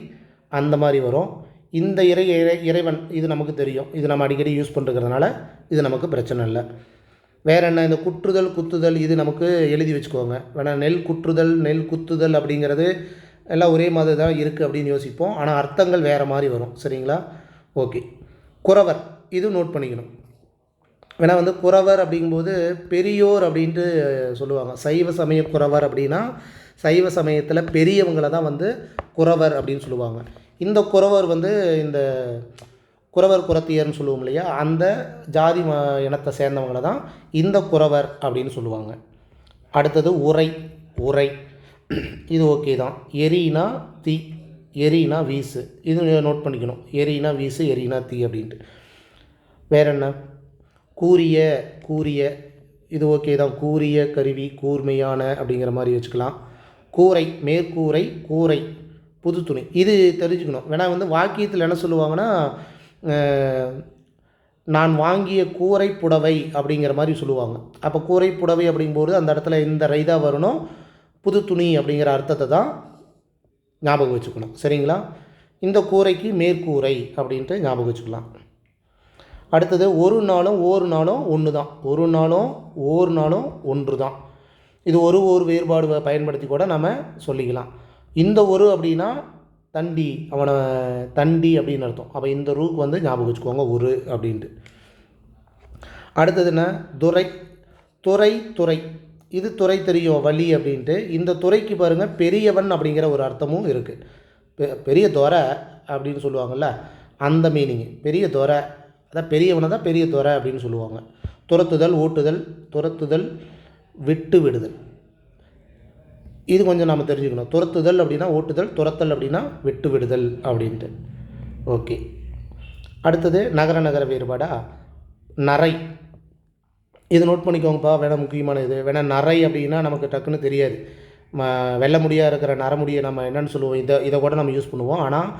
அந்த மாதிரி வரும். இந்த இறைவன் இது நமக்கு தெரியும், இது நம்ம அடிக்கடி யூஸ் பண்ணுறதுனால இது நமக்கு பிரச்சனை இல்லை. வேறு என்ன? இந்த குற்றுதல் குத்துதல் இது நமக்கு எழுதி வச்சுக்கோங்க. வேணால் நெல் குற்றுதல் நெல் குத்துதல் அப்படிங்கிறது எல்லாம் ஒரே மாதிரி தான் இருக்குது அப்படின்னு யோசிப்போம். ஆனால் அர்த்தங்கள் வேறு மாதிரி வரும். சரிங்களா? ஓகே. குறவர், இது நோட் பண்ணிக்கணும். வேணால் வந்து குறவர் அப்படிங்கும்போது பெரியோர் அப்படின்ட்டு சொல்லுவாங்க. சைவ சமய குறவர் அப்படின்னா சைவ சமயத்தில் பெரியவங்களை தான் வந்து குறவர் அப்படின்னு சொல்லுவாங்க. இந்த குறவர் வந்து இந்த குறவர் குறத்தியர்னு சொல்லுவோம் இல்லையா, அந்த ஜாதி இனத்தை சேர்ந்தவங்களை தான் இந்த குறவர் அப்படின்னு சொல்லுவாங்க. அடுத்தது உரை, இது ஓகே தான். எரினா தீ, எரினா வீசு, இது நோட் பண்ணிக்கணும். எரினா வீசு, எரினா தீ அப்படின்ட்டு. வேற என்ன? கூரிய, இது ஓகே தான். கூரிய கருவி, கூர்மையான அப்படிங்கிற மாதிரி வச்சுக்கலாம். கூரை, மேற்கூரை, கூரை புது துணி, இது தெரிஞ்சுக்கணும். வேணால் வந்து வாக்கியத்தில் என்ன சொல்லுவாங்கன்னா, நான் வாங்கிய கூரை புடவை அப்படிங்கிற மாதிரி சொல்லுவாங்க. அப்போ கூரை புடவை அப்படிங்கும்போது அந்த இடத்துல இந்த ரைதா வரணும், புது துணி அப்படிங்கிற அர்த்தத்தை தான் ஞாபகம் வச்சுக்கணும். சரிங்களா? இந்த கூரைக்கு மேற்கூரை அப்படின்ட்டு ஞாபகம் வச்சுக்கலாம். அடுத்தது ஒரு நாளும் ஒன்று தான். ஒரு நாளும் ஒன்று தான். இது ஒரு வேறுபாடு பயன்படுத்தி கூட நம்ம சொல்லிக்கலாம். இந்த ஒரு அப்படின்னா தண்டி, அவனை தண்டி அப்படின்னு அர்த்தம். அப்போ இந்த ரூக்கு வந்து ஞாபகம் வச்சுக்கோங்க, ஒரு அப்படின்ட்டு. அடுத்தது என்ன? துறை, இது துறை தெரியும், வழி அப்படின்ட்டு. இந்த துறைக்கு பாருங்கள் பெரியவன் அப்படிங்கிற ஒரு அர்த்தமும் இருக்குது. பெரிய துறை அப்படின்னு சொல்லுவாங்கள்ல, அந்த மீனிங்கு. பெரிய துறை, அதான் பெரியவனை தான் பெரிய துறை அப்படின்னு சொல்லுவாங்க. துரத்துதல், ஓட்டுதல், துரத்துதல், விட்டு விடுதல். இது கொஞ்சம் நம்ம தெரிஞ்சுக்கணும். துரத்துதல் அப்படின்னா ஓட்டுதல், துரத்தல் அப்படின்னா விட்டு விடுதல் அப்படின்ட்டு. ஓகே. அடுத்தது நகர நகர வேறுபாடா நரை. இது நோட் பண்ணிக்கோங்கப்பா, வேணால் முக்கியமான இது. வேணால் நரை அப்படின்னா நமக்கு டக்குன்னு தெரியாது. வெள்ளை முடியாக இருக்கிற நரமுடியை நம்ம என்னென்னு சொல்லுவோம், இதை கூட நம்ம யூஸ் பண்ணுவோம். ஆனால்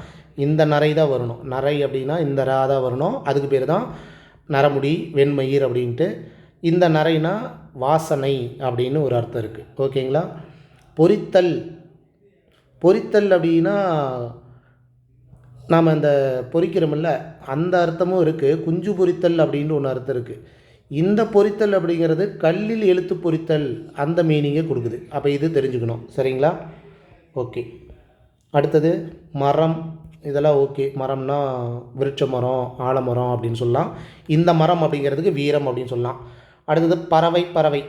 இந்த நரை தான் வரணும். நரை அப்படின்னா இந்த ரா தான் வரணும். அதுக்கு பேர் தான் நரமுடி, வெண்மயிர் அப்படின்ட்டு. இந்த நரைனா வாசனை அப்படின்னு ஒரு அர்த்தம் இருக்குது. ஓகேங்களா. பொரித்தல். பொரித்தல் அப்படின்னா நாம் அந்த பொரிக்கிறோமில்ல, அந்த அர்த்தமும் இருக்குது. குஞ்சு பொரித்தல் அப்படின்ட்டு ஒன்று அர்த்தம் இருக்குது. இந்த பொரித்தல் அப்படிங்கிறது கல்லில் எழுத்து பொரித்தல், அந்த மீனிங்கை கொடுக்குது. அப்போ இது தெரிஞ்சுக்கணும். சரிங்களா. ஓகே. அடுத்தது மரம். இதெல்லாம் ஓகே. மரம்னா விருட்ச மரம், ஆலமரம் அப்படின்னு சொல்லலாம். இந்த மரம் அப்படிங்கிறதுக்கு வீரம் அப்படின்னு சொல்லலாம். அடுத்தது பறவை. பறவை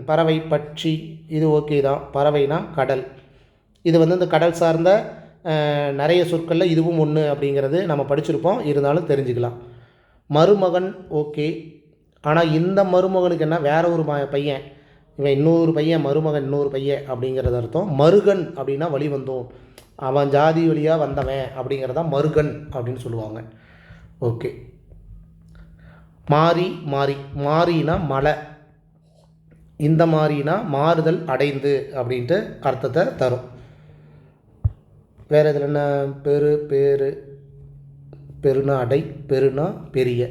பறவை, பட்சி, இது ஓகே தான். பறவைனா கடல். இது வந்து இந்த கடல் சார்ந்த நிறைய சொற்களில் இதுவும் ஒன்று அப்படிங்கிறது நம்ம படிச்சிருப்போம், இருந்தாலும் தெரிஞ்சுக்கலாம். மருமகன் ஓகே. ஆனால் இந்த மருமகனுக்கு என்ன, வேற ஒரு பையன், இவன் இன்னொரு பையன், மருமகன் இன்னொரு பையன் அப்படிங்கிறது அர்த்தம். மருகன் அப்படின்னா வழி வந்தோம், அவன் ஜாதி வழியாக வந்தவன் அப்படிங்கிறதான் மருகன் அப்படின்னு சொல்லுவாங்க. ஓகே. மாறி. மாறி. மாறினா மலை. இந்த மாறினா மாறுதல், அடைந்து அப்படின்ட்டு அர்த்தத்தை தரும். வேறு இதில் என்ன, பெரு. பேரு. பெருனா அடை, பெருனா பெரிய.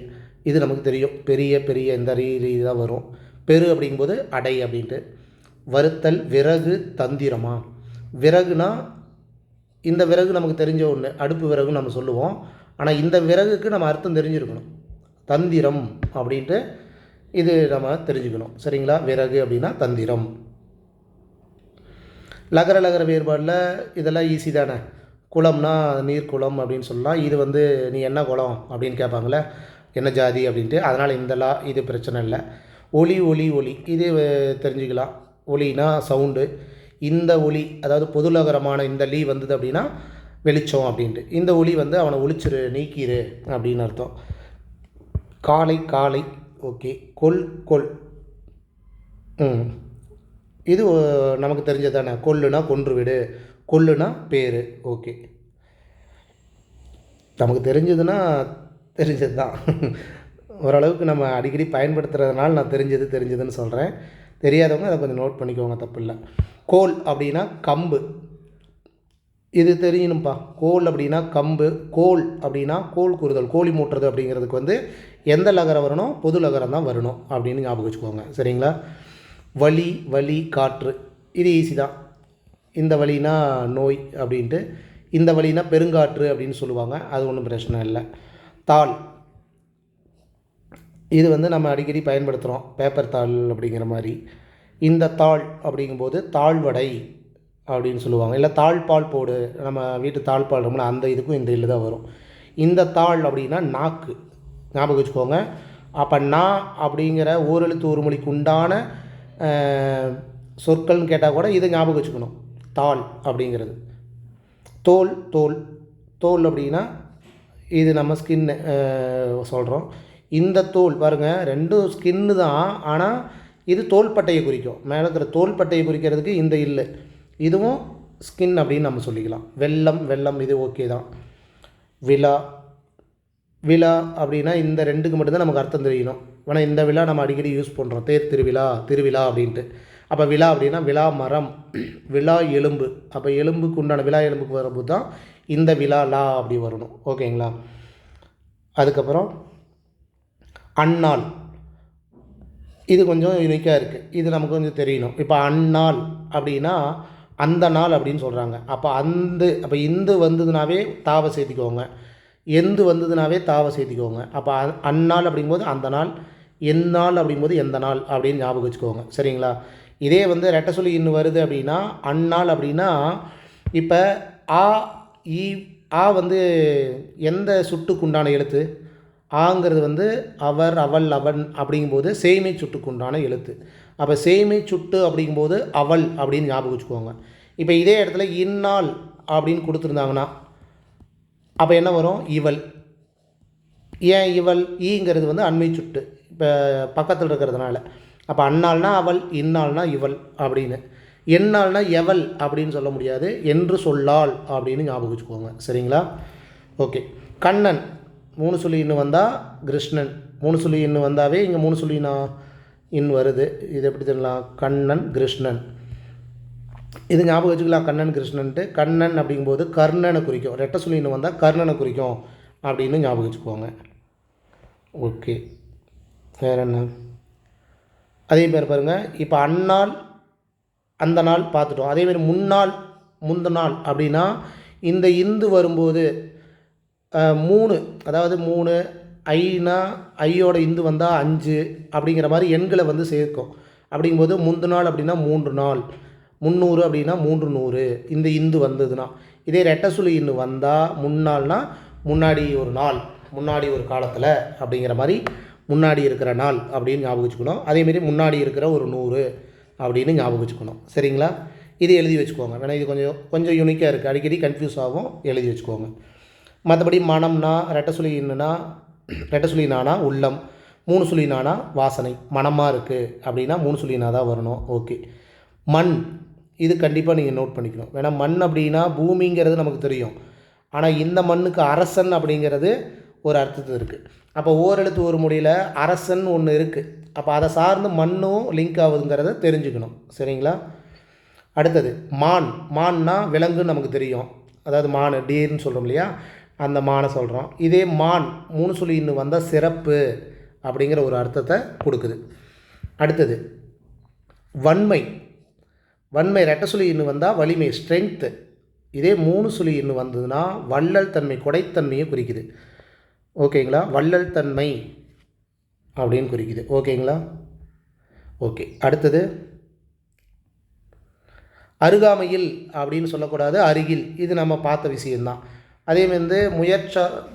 இது நமக்கு தெரியும். பெரிய பெரிய இந்த ரீதி தான் வரும். பெரு அப்படிங்கும்போது அடை அப்படின்ட்டு. வறுத்தல். விறகு, தந்திரமா. விறகுனா இந்த விறகு நமக்கு தெரிஞ்ச ஒன்று, அடுப்பு விறகுன்னு நம்ம சொல்லுவோம். ஆனால் இந்த விறகுக்கு நம்ம அர்த்தம் தெரிஞ்சிருக்கணும். தந்திரம் அப்படின்ட்டு இது நம்ம தெரிஞ்சுக்கணும். சரிங்களா. விறகு அப்படின்னா தந்திரம். லகர லகர வேறுபாடில் இதெல்லாம் ஈஸி தானே. குளம்னா நீர்க்குளம் அப்படின்னு சொல்லலாம். இது வந்து நீ என்ன குளம் அப்படின்னு கேட்பாங்களே, என்ன ஜாதி அப்படின்ட்டு. அதனால் இந்த இது பிரச்சனை இல்லை. ஒலி. ஒலி. ஒலி இது தெரிஞ்சுக்கலாம். ஒலினா சவுண்டு. இந்த ஒலி அதாவது பொதுலகரமான இந்த லீ வந்தது அப்படின்னா வெளிச்சம் அப்படின்ட்டு. இந்த ஒலி வந்து அவனை ஒளிச்சிரு, நீக்கிரு அப்படின்னு அர்த்தம். காலை. காலை ஓகே. கொல். கொல் இது நமக்கு தெரிஞ்சது தானே. கொல்லுனா கொன்று விடு, கொல்லுனா பேர். ஓகே. நமக்கு தெரிஞ்சதுன்னா தெரிஞ்சது தான். ஓரளவுக்கு நம்ம அடிக்கடி பயன்படுத்துகிறதுனால நான் தெரிஞ்சதுன்னு சொல்கிறேன். தெரியாதவங்க அதை கொஞ்சம் நோட் பண்ணிக்கோங்க, தப்பு இல்லை. கோல் அப்படின்னா கம்பு. இது தெரியணும்ப்பா. கோல் அப்படின்னா கம்பு. கோல் அப்படின்னா கோல் கூறுதல், கோழி மூட்டுறது அப்படிங்கிறதுக்கு வந்து எந்த லகரம் வரணும், பொது லகரம் தான் வரணும் அப்படின்னு ஞாபகம் வச்சுக்கோங்க. சரிங்களா. வலி. வலி. காற்று. இது ஈஸி தான். இந்த வலினா நோய் அப்படின்ட்டு, இந்த வலினா பெருங்காற்று அப்படின்னு சொல்லுவாங்க. அது ஒன்றும் பிரச்சனை இல்லை. தாள். இது வந்து நம்ம அடிக்கடி பயன்படுத்துகிறோம், பேப்பர் தாள் அப்படிங்கிற மாதிரி. இந்த தாள் அப்படிங்கும்போது தாழ்வடை அப்படின்னு சொல்லுவாங்க. இல்லை தாழ்பால் போடு, நம்ம வீட்டு தாழ்பால் இருக்கும்ல, அந்த இதுக்கும் இந்த இல்லு தான் வரும். இந்த தாள் அப்படின்னா நாக்கு, ஞாபகம் வச்சுக்கோங்க. அப்போ நா அப்படிங்கிற ஓரெழுத்து ஒரு மொழிக்கு உண்டான சொற்கள்னு கேட்டால் கூட இதை ஞாபகம் வச்சுக்கணும். தாள் அப்படிங்கிறது. தோல். தோல். தோல் அப்படின்னா இது நம்ம ஸ்கின்னு சொல்கிறோம். இந்த தோல் பாருங்கள், ரெண்டும் ஸ்கின்னு தான். ஆனால் இது தோள்பட்டையை குறிக்கும். மேலே இருக்கிற தோள்பட்டையை குறிக்கிறதுக்கு இந்த இல்லை, இதுவும் ஸ்கின் அப்படின்னு நம்ம சொல்லிக்கலாம். வெள்ளம். வெள்ளம் இது ஓகே தான். விழா. விழா அப்படின்னா இந்த ரெண்டுக்கு மட்டும்தான் நமக்கு அர்த்தம் தெரியணும். ஆனால் இந்த விழா நம்ம அடிக்கடி யூஸ் பண்ணுறோம், தேர் திருவிழா, திருவிழா அப்படின்ட்டு. அப்போ விழா அப்படின்னா விழா மரம், விழா எலும்பு. அப்போ எலும்புக்கு உண்டான விழா எலும்புக்கு வரும்போது தான் இந்த விழா லா அப்படி வரணும். ஓகேங்களா. அதுக்கப்புறம் அந்நாள். இது கொஞ்சம் யூனிக்காக இருக்குது, இது நமக்கு கொஞ்சம் தெரியணும். இப்போ அந்நாள் அப்படின்னா அந்த நாள் அப்படின்னு சொல்கிறாங்க. அப்போ இந்து வந்ததுனாவே தாவை சேர்த்திக்கோங்க, எந்து வந்ததுனாவே தாவை சேர்த்திக்கோங்க. அப்போ அந்நாள் அப்படிங்கும்போது அந்த நாள், எந்நாள் அப்படிங்கும்போது எந்த நாள் அப்படின்னு ஞாபகம் வச்சுக்கோங்க. சரிங்களா. இதே வந்து ரெட்டை சொல்லி இன்னும் வருது அப்படின்னா அந்நாள் அப்படின்னா, இப்போ ஆ ஈ ஆ வந்து எந்த சுட்டுக்குண்டான எழுத்து, ஆங்கிறது வந்து அவர், அவள், அவன் அப்படிங்கும்போது சேய்மை சுட்டுக்குண்டான எழுத்து. அப்போ சேய்மை சுட்டு அப்படிங்கும்போது அவள் அப்படின்னு ஞாபகம் வச்சுக்கோங்க. இப்போ இதே இடத்துல இந்நாள் அப்படின்னு கொடுத்துருந்தாங்கன்னா அப்போ என்ன வரும்? இவள். ஏன் இவள்? ஈங்கிறது வந்து அண்மை சுட்டு இப்போ பக்கத்தில் இருக்கிறதுனால. அப்போ அன்னாள்னா அவள், இன்னாள்னா இவள் அப்படின்னு. என்னாள்னா எவள் அப்படின்னு சொல்ல முடியாது, என்று சொல்லாள் அப்படின்னு ஞாபகம் வச்சுக்கோங்க. சரிங்களா? ஓகே. கண்ணன் 3 சொல்லி இன்னு வந்தால் கிருஷ்ணன், 3 சொல்லி இன்னு வந்தாவே இங்கே 3 சொல்லி இன் வருது. இது எப்படி தெரியலாம்? கண்ணன் கிருஷ்ணன். இது ஞாபகம் வச்சுக்கலாம், கண்ணன் கிருஷ்ணன்ட்டு. கண்ணன் அப்படிங்கும்போது கர்ணனை குறிக்கும். ரெட்டை சொல்லி இன்னு வந்தால் கர்ணனை குறிக்கும் அப்படின்னு ஞாபகம் வச்சுக்கோங்க. ஓகே. வேறு என்ன? அதே பேர் பாருங்கள், இப்போ அந்நாள் அந்த நாள் பார்த்துட்டோம். அதேமாதிரி முன்னாள் முந்த நாள் அப்படின்னா இந்த இந்து வரும்போது 3, அதாவது 3 ஐனா ஐயோட இந்து வந்தால் 5 அப்படிங்கிற மாதிரி எண்களை வந்து சேர்க்கும். அப்படிங்கும்போது முந்து நாள் அப்படின்னா 3 நாள், 300 அப்படின்னா 300 இந்த இந்து வந்ததுன்னா. இதே ரெட்டை சுழி இன்னு வந்தால் முன்னாள்னா முன்னாடி ஒரு நாள், முன்னாடி ஒரு காலத்தில் அப்படிங்கிற மாதிரி முன்னாடி இருக்கிற நாள் அப்படின்னு ஞாபகம் வச்சுக்கணும். அதேமாரி முன்னாடி இருக்கிற ஒரு 100 அப்படின்னு ஞாபகம் வச்சுக்கணும். சரிங்களா? இது எழுதி வச்சுக்கோங்க. வேணா இது கொஞ்சம் யூனிக்காக இருக்குது, அடிக்கடி கன்ஃபியூஸ் ஆகும், எழுதி வச்சுக்கோங்க. மற்றபடி மனம்னா ரெட்டை சுழி இன்னுனா ரெட்டை சுழினானா உள்ளம், 3 சுழினானா வாசனை. மனமாக இருக்குது அப்படின்னா 3 சுழினா தான் வரணும். ஓகே. மண், இது கண்டிப்பாக நீங்கள் நோட் பண்ணிக்கணும். வேணா மண் அப்படின்னா பூமிங்கிறது நமக்கு தெரியும், ஆனால் இந்த மண்ணுக்கு அரசன் அப்படிங்கிறது ஒரு அர்த்தத்தில் இருக்குது. அப்போ ஓரெழுத்து ஒரு மொழியில் அரசன் ஒன்று இருக்குது. அப்போ அதை சார்ந்து மண்ணும் லிங்க் ஆகுதுங்கிறத தெரிஞ்சுக்கணும். சரிங்களா? அடுத்தது மான். மான்னா விலங்குன்னு நமக்கு தெரியும், அதாவது மான் டீர்னு சொல்கிறோம் இல்லையா, அந்த மானை சொல்கிறோம். இதே மான் 3 சொல்லி இன்னும் வந்தால் சிறப்பு அப்படிங்கிற ஒரு அர்த்தத்தை கொடுக்குது. அடுத்தது வன்மை. வன்மை ரெட்டை சொல்லி இன்னும் வந்தால் வலிமை, ஸ்ட்ரென்த்து. இதே 3 சொல்லி இன்னும் வந்ததுன்னா வள்ளல் தன்மை, கொடைத்தன்மையை குறிக்குது. ஓகேங்களா? வள்ளல் தன்மை அப்படின்னு குறிக்குது. ஓகேங்களா? ஓகே. அடுத்தது அருகாமையில் அப்படின்னு சொல்லக்கூடாது, அருகில். இது நம்ம பார்த்த விஷயந்தான். அதே வந்து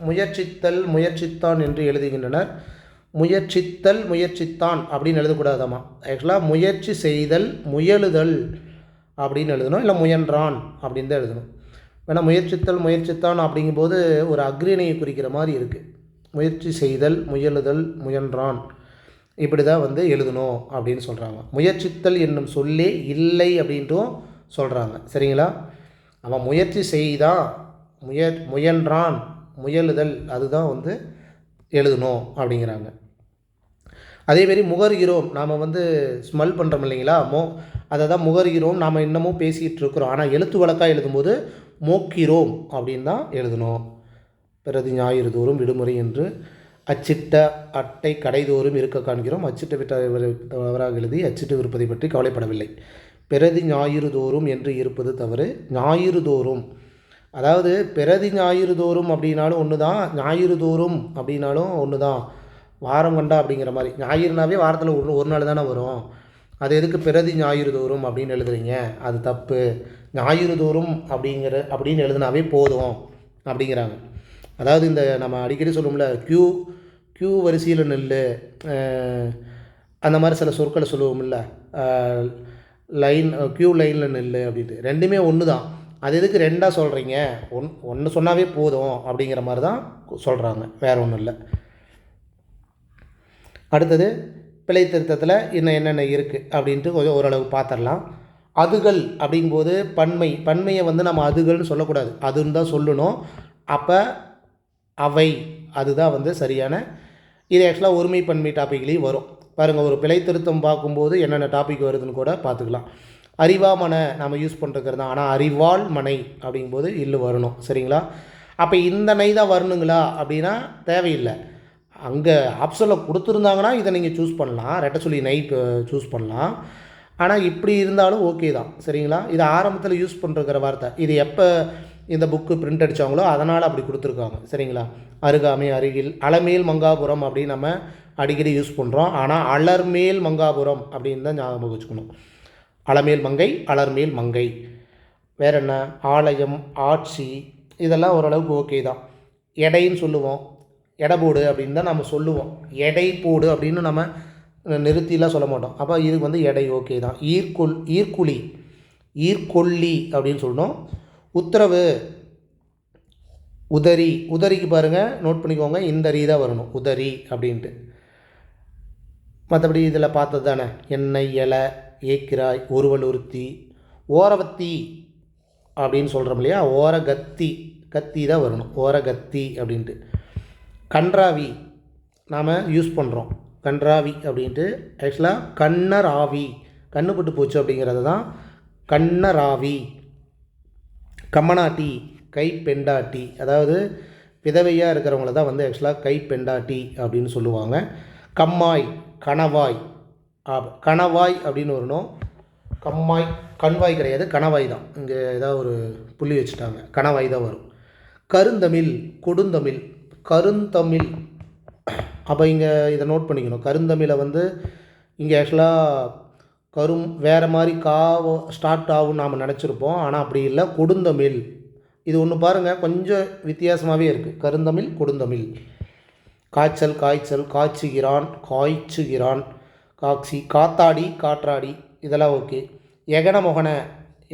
முயற்சித்தல் முயற்சித்தான் என்று எழுதுகின்றனர். முயற்சித்தல் முயற்சித்தான் அப்படின்னு எழுதக்கூடாதாம்மா. ஆக்சுவலாக முயற்சி செய்தல் முயலுதல் அப்படின்னு எழுதணும், இல்லை முயன்றான் அப்படின்னு தான் எழுதணும். வேணால் முயற்சித்தல் முயற்சித்தான் அப்படிங்கும்போது ஒரு அக்ரிணையை குறிக்கிற மாதிரி இருக்குது. முயற்சி செய்தல் முயலுதல் முயன்றான் இப்படி தான் வந்து எழுதணும் அப்படின்னு சொல்கிறாங்க. முயற்சித்தல் என்னும் சொல்லே இல்லை அப்படின்ட்டும் சொல்கிறாங்க. சரிங்களா? அவன் முயற்சி செய்தான், முயன்றான், முயலுதல் அதுதான் வந்து எழுதணும் அப்படிங்கிறாங்க. அதேமாரி முகர்கிறோம், நாம் வந்து ஸ்மெல் பண்ணுறோம் இல்லைங்களா, அதை தான் முகர்கிறோம் நாம் இன்னமும் பேசிகிட்டு இருக்கிறோம். ஆனால் எழுத்து வழக்காக எழுதும்போது மோக்கிறோம் அப்படின்னு தான் எழுதணும். பிரதி ஞாயிறு தோறும் விடுமுறை என்று அச்சிட்ட அட்டை கடைதோறும் இருக்க காண்கிறோம். அச்சிட்ட விட்டவராக எழுதி அச்சிட்டு விற்பதை பற்றி கவலைப்படவில்லை. பிரதி ஞாயிறு தோறும் என்று இருப்பது தவறு. ஞாயிறு தோறும், அதாவது பிரதி ஞாயிறு தோறும் அப்படின்னாலும் ஒன்று தான், ஞாயிறு தோறும் அப்படின்னாலும் ஒன்று தான். வாரம் கண்டா அப்படிங்கிற மாதிரி. ஞாயிறுனாவே வாரத்தில் ஒரு நாள் தானே வரும், அது எதுக்கு பிரதி ஞாயிறு தோறும் அப்படின்னு எழுதுறீங்க? அது தப்பு. ஞாயிறு தோறும் அப்படின்னு எழுதுனாவே போதும் அப்படிங்கிறாங்க. அதாவது இந்த நம்ம அடிக்கடி சொல்லுவோம்ல, கியூ வரிசையில் நெல், அந்த மாதிரி சில சொற்களை சொல்லுவோம்ல, லைன் கியூ லைனில் நெல் அப்படின்ட்டு. ரெண்டுமே ஒன்று தான். அது எதுக்கு ரெண்டாக சொல்கிறீங்க? ஒன்று சொன்னாவே போதும் அப்படிங்கிற மாதிரி தான் சொல்கிறாங்க, வேறு ஒன்றும் இல்லை. அடுத்தது பிழை திருத்தத்தில் இன்னும் என்னென்ன இருக்குது அப்படின்ட்டு கொஞ்சம் ஓரளவு பார்த்துடலாம். அதுகள் அப்படிங்கும்போது பன்மையை வந்து நம்ம அதுகள்னு சொல்லக்கூடாது, அதுன்னு தான் சொல்லணும். அப்போ அவை அதுதான் வந்து சரியான. இது ஆக்சுவலாக ஒருமை பன்மை டாப்பிக்லேயும் வரும் பாருங்கள். ஒரு பிழை திருத்தம் பார்க்கும்போது என்னென்ன டாபிக் வருதுன்னு கூட பார்த்துக்கலாம். அறிவாமனை நம்ம யூஸ் பண்ணுறது தான், ஆனால் அறிவாள் மனை அப்படிங்கும்போது இல்லு வரணும். சரிங்களா? அப்போ இந்த நை தான் வரணுங்களா அப்படின்னா தேவையில்லை. அங்கே ஆப்ஷனில் கொடுத்துருந்தாங்கன்னா இதை நீங்கள் சூஸ் பண்ணலாம், ரெட்டை சொல்லி நை சூஸ் பண்ணலாம். ஆனால் இப்படி இருந்தாலும் ஓகே தான். சரிங்களா? இது ஆரம்பத்தில் யூஸ் பண்ணுற வார்த்தை. இது எப்போ இந்த புக்கு பிரிண்ட் அடித்தாங்களோ அதனால் அப்படி கொடுத்துருக்காங்க. சரிங்களா? அருகாமை, அருகில். அலமேல் மங்காபுரம் அப்படின்னு நம்ம அடிக்கடி யூஸ் பண்ணுறோம், ஆனால் அலர்மேல் மங்காபுரம் அப்படின்னு தான் ஞாபகம் வச்சுக்கணும். அலமேல் மங்கை, அலர்மேல் மங்கை. வேறு என்ன? ஆலயம், ஆட்சி, இதெல்லாம் ஓரளவுக்கு ஓகே தான். எடைன்னு சொல்லுவோம், எடை போடு அப்படின்னு தான் நம்ம சொல்லுவோம். எடை போடு அப்படின்னு நம்ம நிறுத்திலாம் சொல்ல மாட்டோம். அப்போ இதுக்கு வந்து எடை ஓகே தான். ஈர்க்குழி அப்படின்னு சொல்லணும். உத்தரவு உதரி, உதரிக்கு பாருங்கள் நோட் பண்ணிக்கோங்க, இந்த ரீ தான் வரணும், உதரி அப்படின்ட்டு. மற்றபடி இதில் பார்த்தது தானே, எண்ணெய், இலை, ஏக்கிராய், ஒருவல், ஒருத்தி, ஓரவத்தி அப்படின்னு சொல்கிறோம் இல்லையா, ஓரகத்தி, கத்தி தான் வரணும், ஓரகத்தி அப்படின்ட்டு. கன்றாவி நாம் யூஸ் பண்ணுறோம், கன்றாவி அப்படின்ட்டு. ஆக்சுவலாக கண்ணராவி, கண்ணுப்பட்டு போச்சு அப்படிங்கிறது தான் கண்ணராவி. கம்மனாட்டி, கை பெண்டாட்டி, அதாவது விதவையாக இருக்கிறவங்கள தான் வந்து ஆக்சுவலாக கை பெண்டாட்டி அப்படின்னு சொல்லுவாங்க. கம்மாய், கணவாய், கணவாய் அப்படின்னு வரணும். கம்மாய், கண்வாய் கிடையாது, கணவாய் தான். இங்கே ஏதாவது ஒரு புள்ளி வச்சுட்டாங்க, கணவாய் தான் வரும். கருந்தமிழ், கொடுந்தமிழ், கருந்தமிழ். அப்போ இங்கே இதை நோட் பண்ணிக்கணும். கருந்தமிழை வந்து இங்கே ஆக்சுவலாக வேறு மாதிரி ஸ்டார்ட் ஆகும்னு நாம் நினச்சிருப்போம். ஆனால் அப்படி இல்லை, கொடுந்தமிழ். இது ஒன்று பாருங்கள், கொஞ்சம் வித்தியாசமாகவே இருக்குது. கருந்தமிழ், கொடுந்தமிழ். காய்ச்சல், காய்ச்சல், காய்ச்சுகிறான், காய்ச்சுகிறான், காட்சி, காத்தாடி, காற்றாடி, இதெல்லாம் ஓகே. எகன மொகன,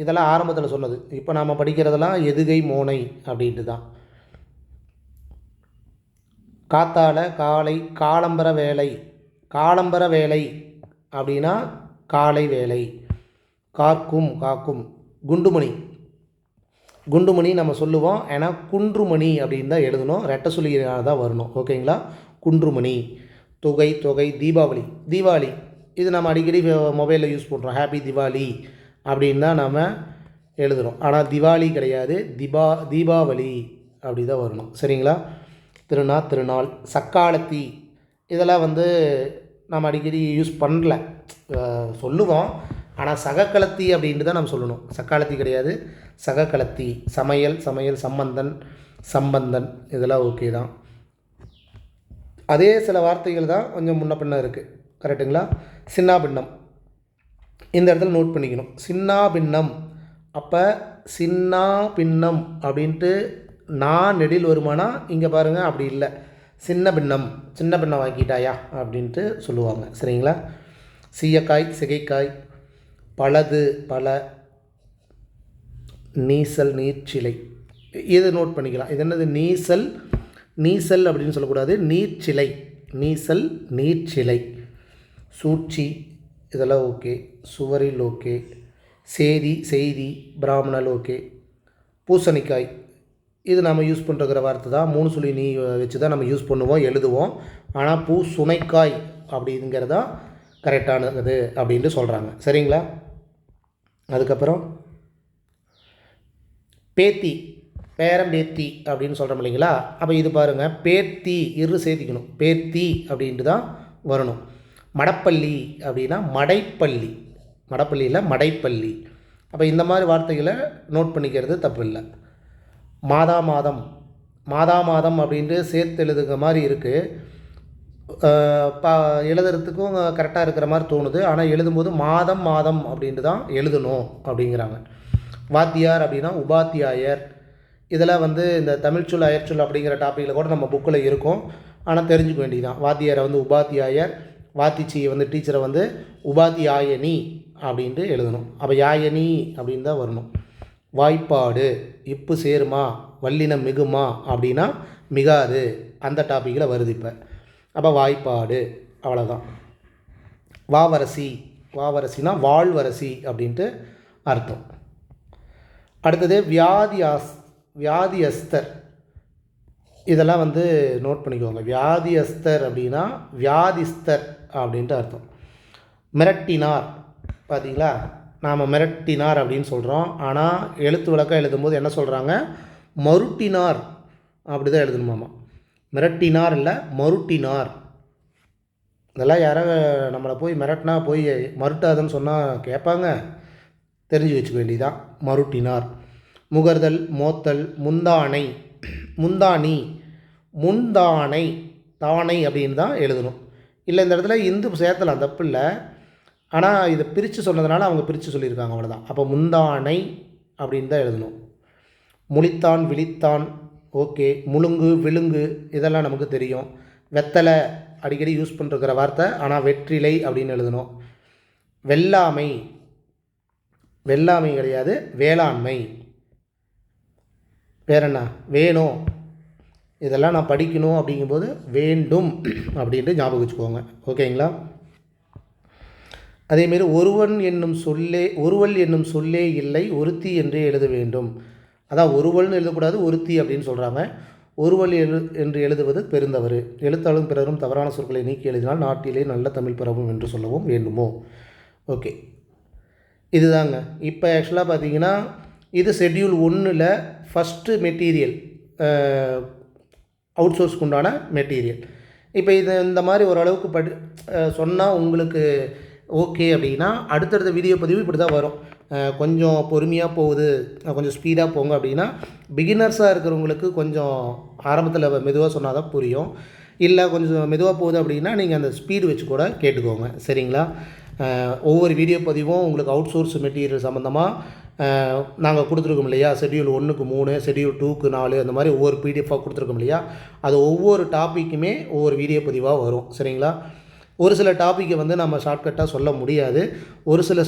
இதெல்லாம் ஆரம்பத்தில் சொன்னது. இப்போ நாம் படிக்கிறதெல்லாம் எதுகை மோனை அப்படின்ட்டு தான். காத்தால, காலை, காலம்பர வேலை, காலம்பர வேலை அப்படின்னா காலை வேலை. காக்கும், காக்கும். குண்டுமணி, குண்டுமணி நம்ம சொல்லுவோம், ஏன்னா குன்றுமணி அப்படின்னு தான் எழுதணும், ரெட்டை சொல்லியாக தான் வரணும், ஓகேங்களா. குன்றுமணி. தொகை, தொகை. தீபாவளி, தீபாவளி இது நம்ம அடிக்கடி மொபைலில் யூஸ் பண்ணுறோம், ஹாப்பி தீபாவளி அப்படின்னு தான் நம்ம எழுதுகிறோம். ஆனால் திவாலி கிடையாது, தீபாவளி அப்படி தான் வரணும், சரிங்களா. திருநாள். சக்காலத்தி, இதெல்லாம் வந்து நம்ம அடிக்கடி யூஸ் பண்ணல, சொல்லுவோம். ஆனால் சகக்கலத்தி அப்படின்ட்டு தான் நம்ம சொல்லணும், சக்காலத்தி கிடையாது, சகக்கலத்தி. சமையல், சமையல். சம்பந்தன், இதெல்லாம் ஓகே தான். அதே சில வார்த்தைகள் தான் கொஞ்சம் முன்ன பின்ன இருக்குது, கரெக்டுங்களா. சின்னாபின்னம், இந்த இடத்துல நோட் பண்ணிக்கணும். சின்னாபின்னம். அப்போ சின்னா பின்னம் அப்படின்ட்டு நான் நெடில் வருமானா, இங்கே பாருங்கள் அப்படி இல்லை, சின்ன பின்னம், சின்ன பின்னம் ஆக்கிட்டாயா அப்படின்ட்டு சொல்லுவாங்க, சரிங்களா. சீயக்காய், சிகைக்காய். பலது, பல. நீசல், நீர்ச்சிலை, இது நோட் பண்ணிக்கலாம். இது என்னது, நீசல், நீசல் அப்படின்னு சொல்லக்கூடாது, நீர்ச்சிலை, நீசல், நீர்ச்சிலை. சூழ்ச்சி, இதெல்லாம் ஓகே. சுவரில் ஓகே. சேதி, செய்தி, பிராமணல் ஓகே. பூசணிக்காய், இது நம்ம யூஸ் பண்ணுற வார்த்தை தான், 3 சொல்லி நீ வச்சு தான் நம்ம யூஸ் பண்ணுவோம், எழுதுவோம். ஆனால் பூசுனைக்காய் அப்படிங்கிறதா கரெக்டானது அப்படின்ட்டு சொல்கிறாங்க, சரிங்களா. அதுக்கப்புறம் பேத்தி, பேரம்பேத்தி அப்படின்னு சொல்கிறோம் இல்லைங்களா. அப்போ இது பாருங்கள், பேத்தி, சேர்த்திக்கணும், பேத்தி அப்படின்ட்டு தான் வரணும். மடப்பள்ளி அப்படின்னா மடைப்பள்ளி, மடப்பள்ளியில் மடைப்பள்ளி. அப்போ இந்த மாதிரி வார்த்தைகளை நோட் பண்ணிக்கிறது தப்பு இல்லை. மாதாமாதம், மாதாமாதம் அப்படின்ட்டு சேர்த்து எழுதுகிற மாதிரி இருக்குது, எழுதுறதுக்கும் கரெக்டாக இருக்கிற மாதிரி தோணுது. ஆனால் எழுதும்போது மாதம் மாதம் அப்படின்ட்டு தான் எழுதணும் அப்படிங்கிறாங்க. வாத்தியார் அப்படின்னா உபாத்தியாயர். இதெல்லாம் வந்து இந்த தமிழ்ச்சொல் அயற்சொல் அப்படிங்கிற டாப்பிக்கில் கூட நம்ம புக்கில் இருக்கும், ஆனால் தெரிஞ்சுக்க வேண்டியதுதான். வாத்தியாரை வந்து உபாத்தியாயர், வாத்திச்சியை வந்து டீச்சரை வந்து உபாத்தியாயனி அப்படின்ட்டு எழுதணும். அப்போ யாயனி அப்படின்னு தான் வரணும். வாய்ப்பாடு, இப்பு சேருமா, வல்லினம் மிகுமா அப்படின்னா மிகாது, அந்த டாப்பிக்கில் வருது இப்போ. அப்போ வாய்ப்பாடு, அவ்வளோதான். வாவரசி, வாவரசினா வாழ்வரசி அப்படின்ட்டு அர்த்தம். அடுத்தது வியாதியஸ்தர், இதெல்லாம் வந்து நோட் பண்ணிக்கோங்க. வியாதியஸ்தர் அப்படின்னா வியாதிஸ்தர் அப்படின்ட்டு அர்த்தம். மிரட்டினார், பார்த்தீங்களா, நாம் மிரட்டினார் அப்படின்னு சொல்கிறோம். ஆனால் எழுத்து விளக்கம் எழுதும்போது என்ன சொல்கிறாங்க, மருட்டினார் அப்படி தான் எழுதணுமாமா. மிரட்டினார் இல்லை, மருட்டினார். இதெல்லாம் யாராவது நம்மளை போய் மிரட்டினா போய் மருட்டாதுன்னு சொன்னால் கேட்பாங்க, தெரிஞ்சு வச்சுக்க வேண்டியதான். மருட்டினார். முகர்தல், மோத்தல். முந்தானை, முந்தானி, முந்தானை, தானை அப்படின்னு தான் எழுதணும். இல்லை இந்த இடத்துல இந்து சேர்த்தலாம், தப்பு இல்லை. ஆனால் இதை பிரித்து சொன்னதுனால அவங்க பிரித்து சொல்லியிருக்காங்க, அவ்வளோதான். அப்போ முந்தானை அப்படின்னு தான் எழுதணும். முழித்தான், விழித்தான், ஓகே. முழுங்கு, விழுங்கு, இதெல்லாம் நமக்கு தெரியும். வெத்தலை அடிக்கடி யூஸ் பண்ணிருக்கிற வார்த்தை, ஆனால் வெற்றிலை அப்படின்னு எழுதணும். வெள்ளாமை, வெள்ளாமை கிடையாது, வேளாண்மை. வேற என்ன, வேணும், இதெல்லாம் நான் படிக்கணும் அப்படிங்கும்போது வேண்டும் அப்படின்ட்டு ஞாபகம் வச்சுக்கோங்க. ஓகேங்களா? அதேமாரி ஒருவள் என்னும் சொல்லே இல்லை, ஒருத்தி என்றே எழுத வேண்டும். அதான் ஒருவள்னு எழுதக்கூடாது, ஒருத்தி அப்படின்னு சொல்கிறாங்க. ஒருவள் என்று எழுதுவது பெருந்தவறு. எழுத்தாலும் பிறரும் தவறான சொற்களை நீக்கி எழுதினால் நாட்டிலே நல்ல தமிழ் பரவும் என்று சொல்லவும் வேண்டுமோ? ஓகே, இதுதாங்க. இப்போ ஆக்சுவலாக பார்த்தீங்கன்னா இது ஷெட்யூல் 1ல் ஃபஸ்ட்டு மெட்டீரியல், அவுட் சோர்ஸ்க்கு உண்டான மெட்டீரியல். இப்போ இது இந்த மாதிரி ஓரளவுக்கு சொன்னால் உங்களுக்கு ஓகே அப்படின்னா அடுத்தடுத்த வீடியோ பதிவு இப்படி தான் வரும். கொஞ்சம் பொறுமையாக போகுது, கொஞ்சம் ஸ்பீடாக போங்க அப்படின்னா பிகினர்ஸாக இருக்கிறவங்களுக்கு கொஞ்சம் ஆரம்பத்தில் மெதுவாக சொன்னால் தான் புரியும். இல்லை கொஞ்சம் மெதுவாக போகுது அப்படின்னா நீங்கள் அந்த ஸ்பீடு வச்சு கூட கேட்டுக்கோங்க. சரிங்களா? ஒவ்வொரு வீடியோ பதிவும் உங்களுக்கு அவுட் சோர்ஸ் மெட்டீரியல் சம்மந்தமாக நாங்கள் கொடுத்துருக்கோம் இல்லையா? ஷெட்யூல் 1க்கு 3, ஷெட்யூல் 2க்கு 4, அந்த மாதிரி ஒவ்வொரு பிடிஎஃபாக கொடுத்துருக்கோம் இல்லையா? அது ஒவ்வொரு டாப்பிக்குமே ஒவ்வொரு வீடியோ பதிவாக வரும். சரிங்களா? ஒரு சில டாப்பிக்கை வந்து நம்ம ஷார்ட்கட்டாக சொல்ல முடியாது. ஒரு சில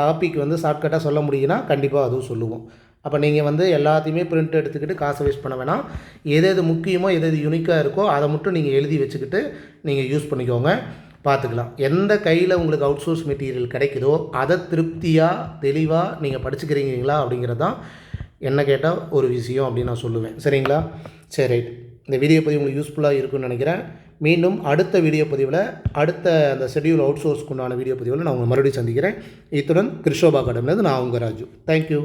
டாபிக் வந்து ஷார்ட்கட்டாக சொல்ல முடியும்னா கண்டிப்பாக அதுவும் சொல்லுவோம். அப்போ நீங்கள் வந்து எல்லாத்தையுமே பிரிண்ட் எடுத்துக்கிட்டு காசை வேஸ்ட் பண்ண வேணாம். எது எது முக்கியமோ, எது எது யூனிக்காக இருக்கோ அதை மட்டும் நீங்கள் எழுதி வச்சுக்கிட்டு நீங்கள் யூஸ் பண்ணிக்கோங்க. பார்த்துக்கலாம். எந்த கையில் உங்களுக்கு அவுட் சோர்ஸ் மெட்டீரியல் கிடைக்குதோ அதை திருப்தியாக தெளிவாக நீங்கள் படிச்சுக்கிறீங்களா அப்படிங்கிறது தான் என்ன கேட்டால் ஒரு விஷயம் அப்படின்னு நான் சொல்லுவேன். சரிங்களா? சரி, ரைட். இந்த வீடியோ பதிவு உங்களுக்கு யூஸ்ஃபுல்லாக இருக்குன்னு நினைக்கிறேன். மீண்டும் அடுத்த வீடியோ பதிவில் அடுத்த அந்த ஷெட்யூல் அவுட் சோர்ஸ்க்கு உண்டான வீடியோ பதிவில் நான் உங்களை மறுபடியும் சந்திக்கிறேன். இத்துடன் கிருஷோபா அகாடமிலேருந்து நான் உங்கள் ராஜு. தேங்க்யூ.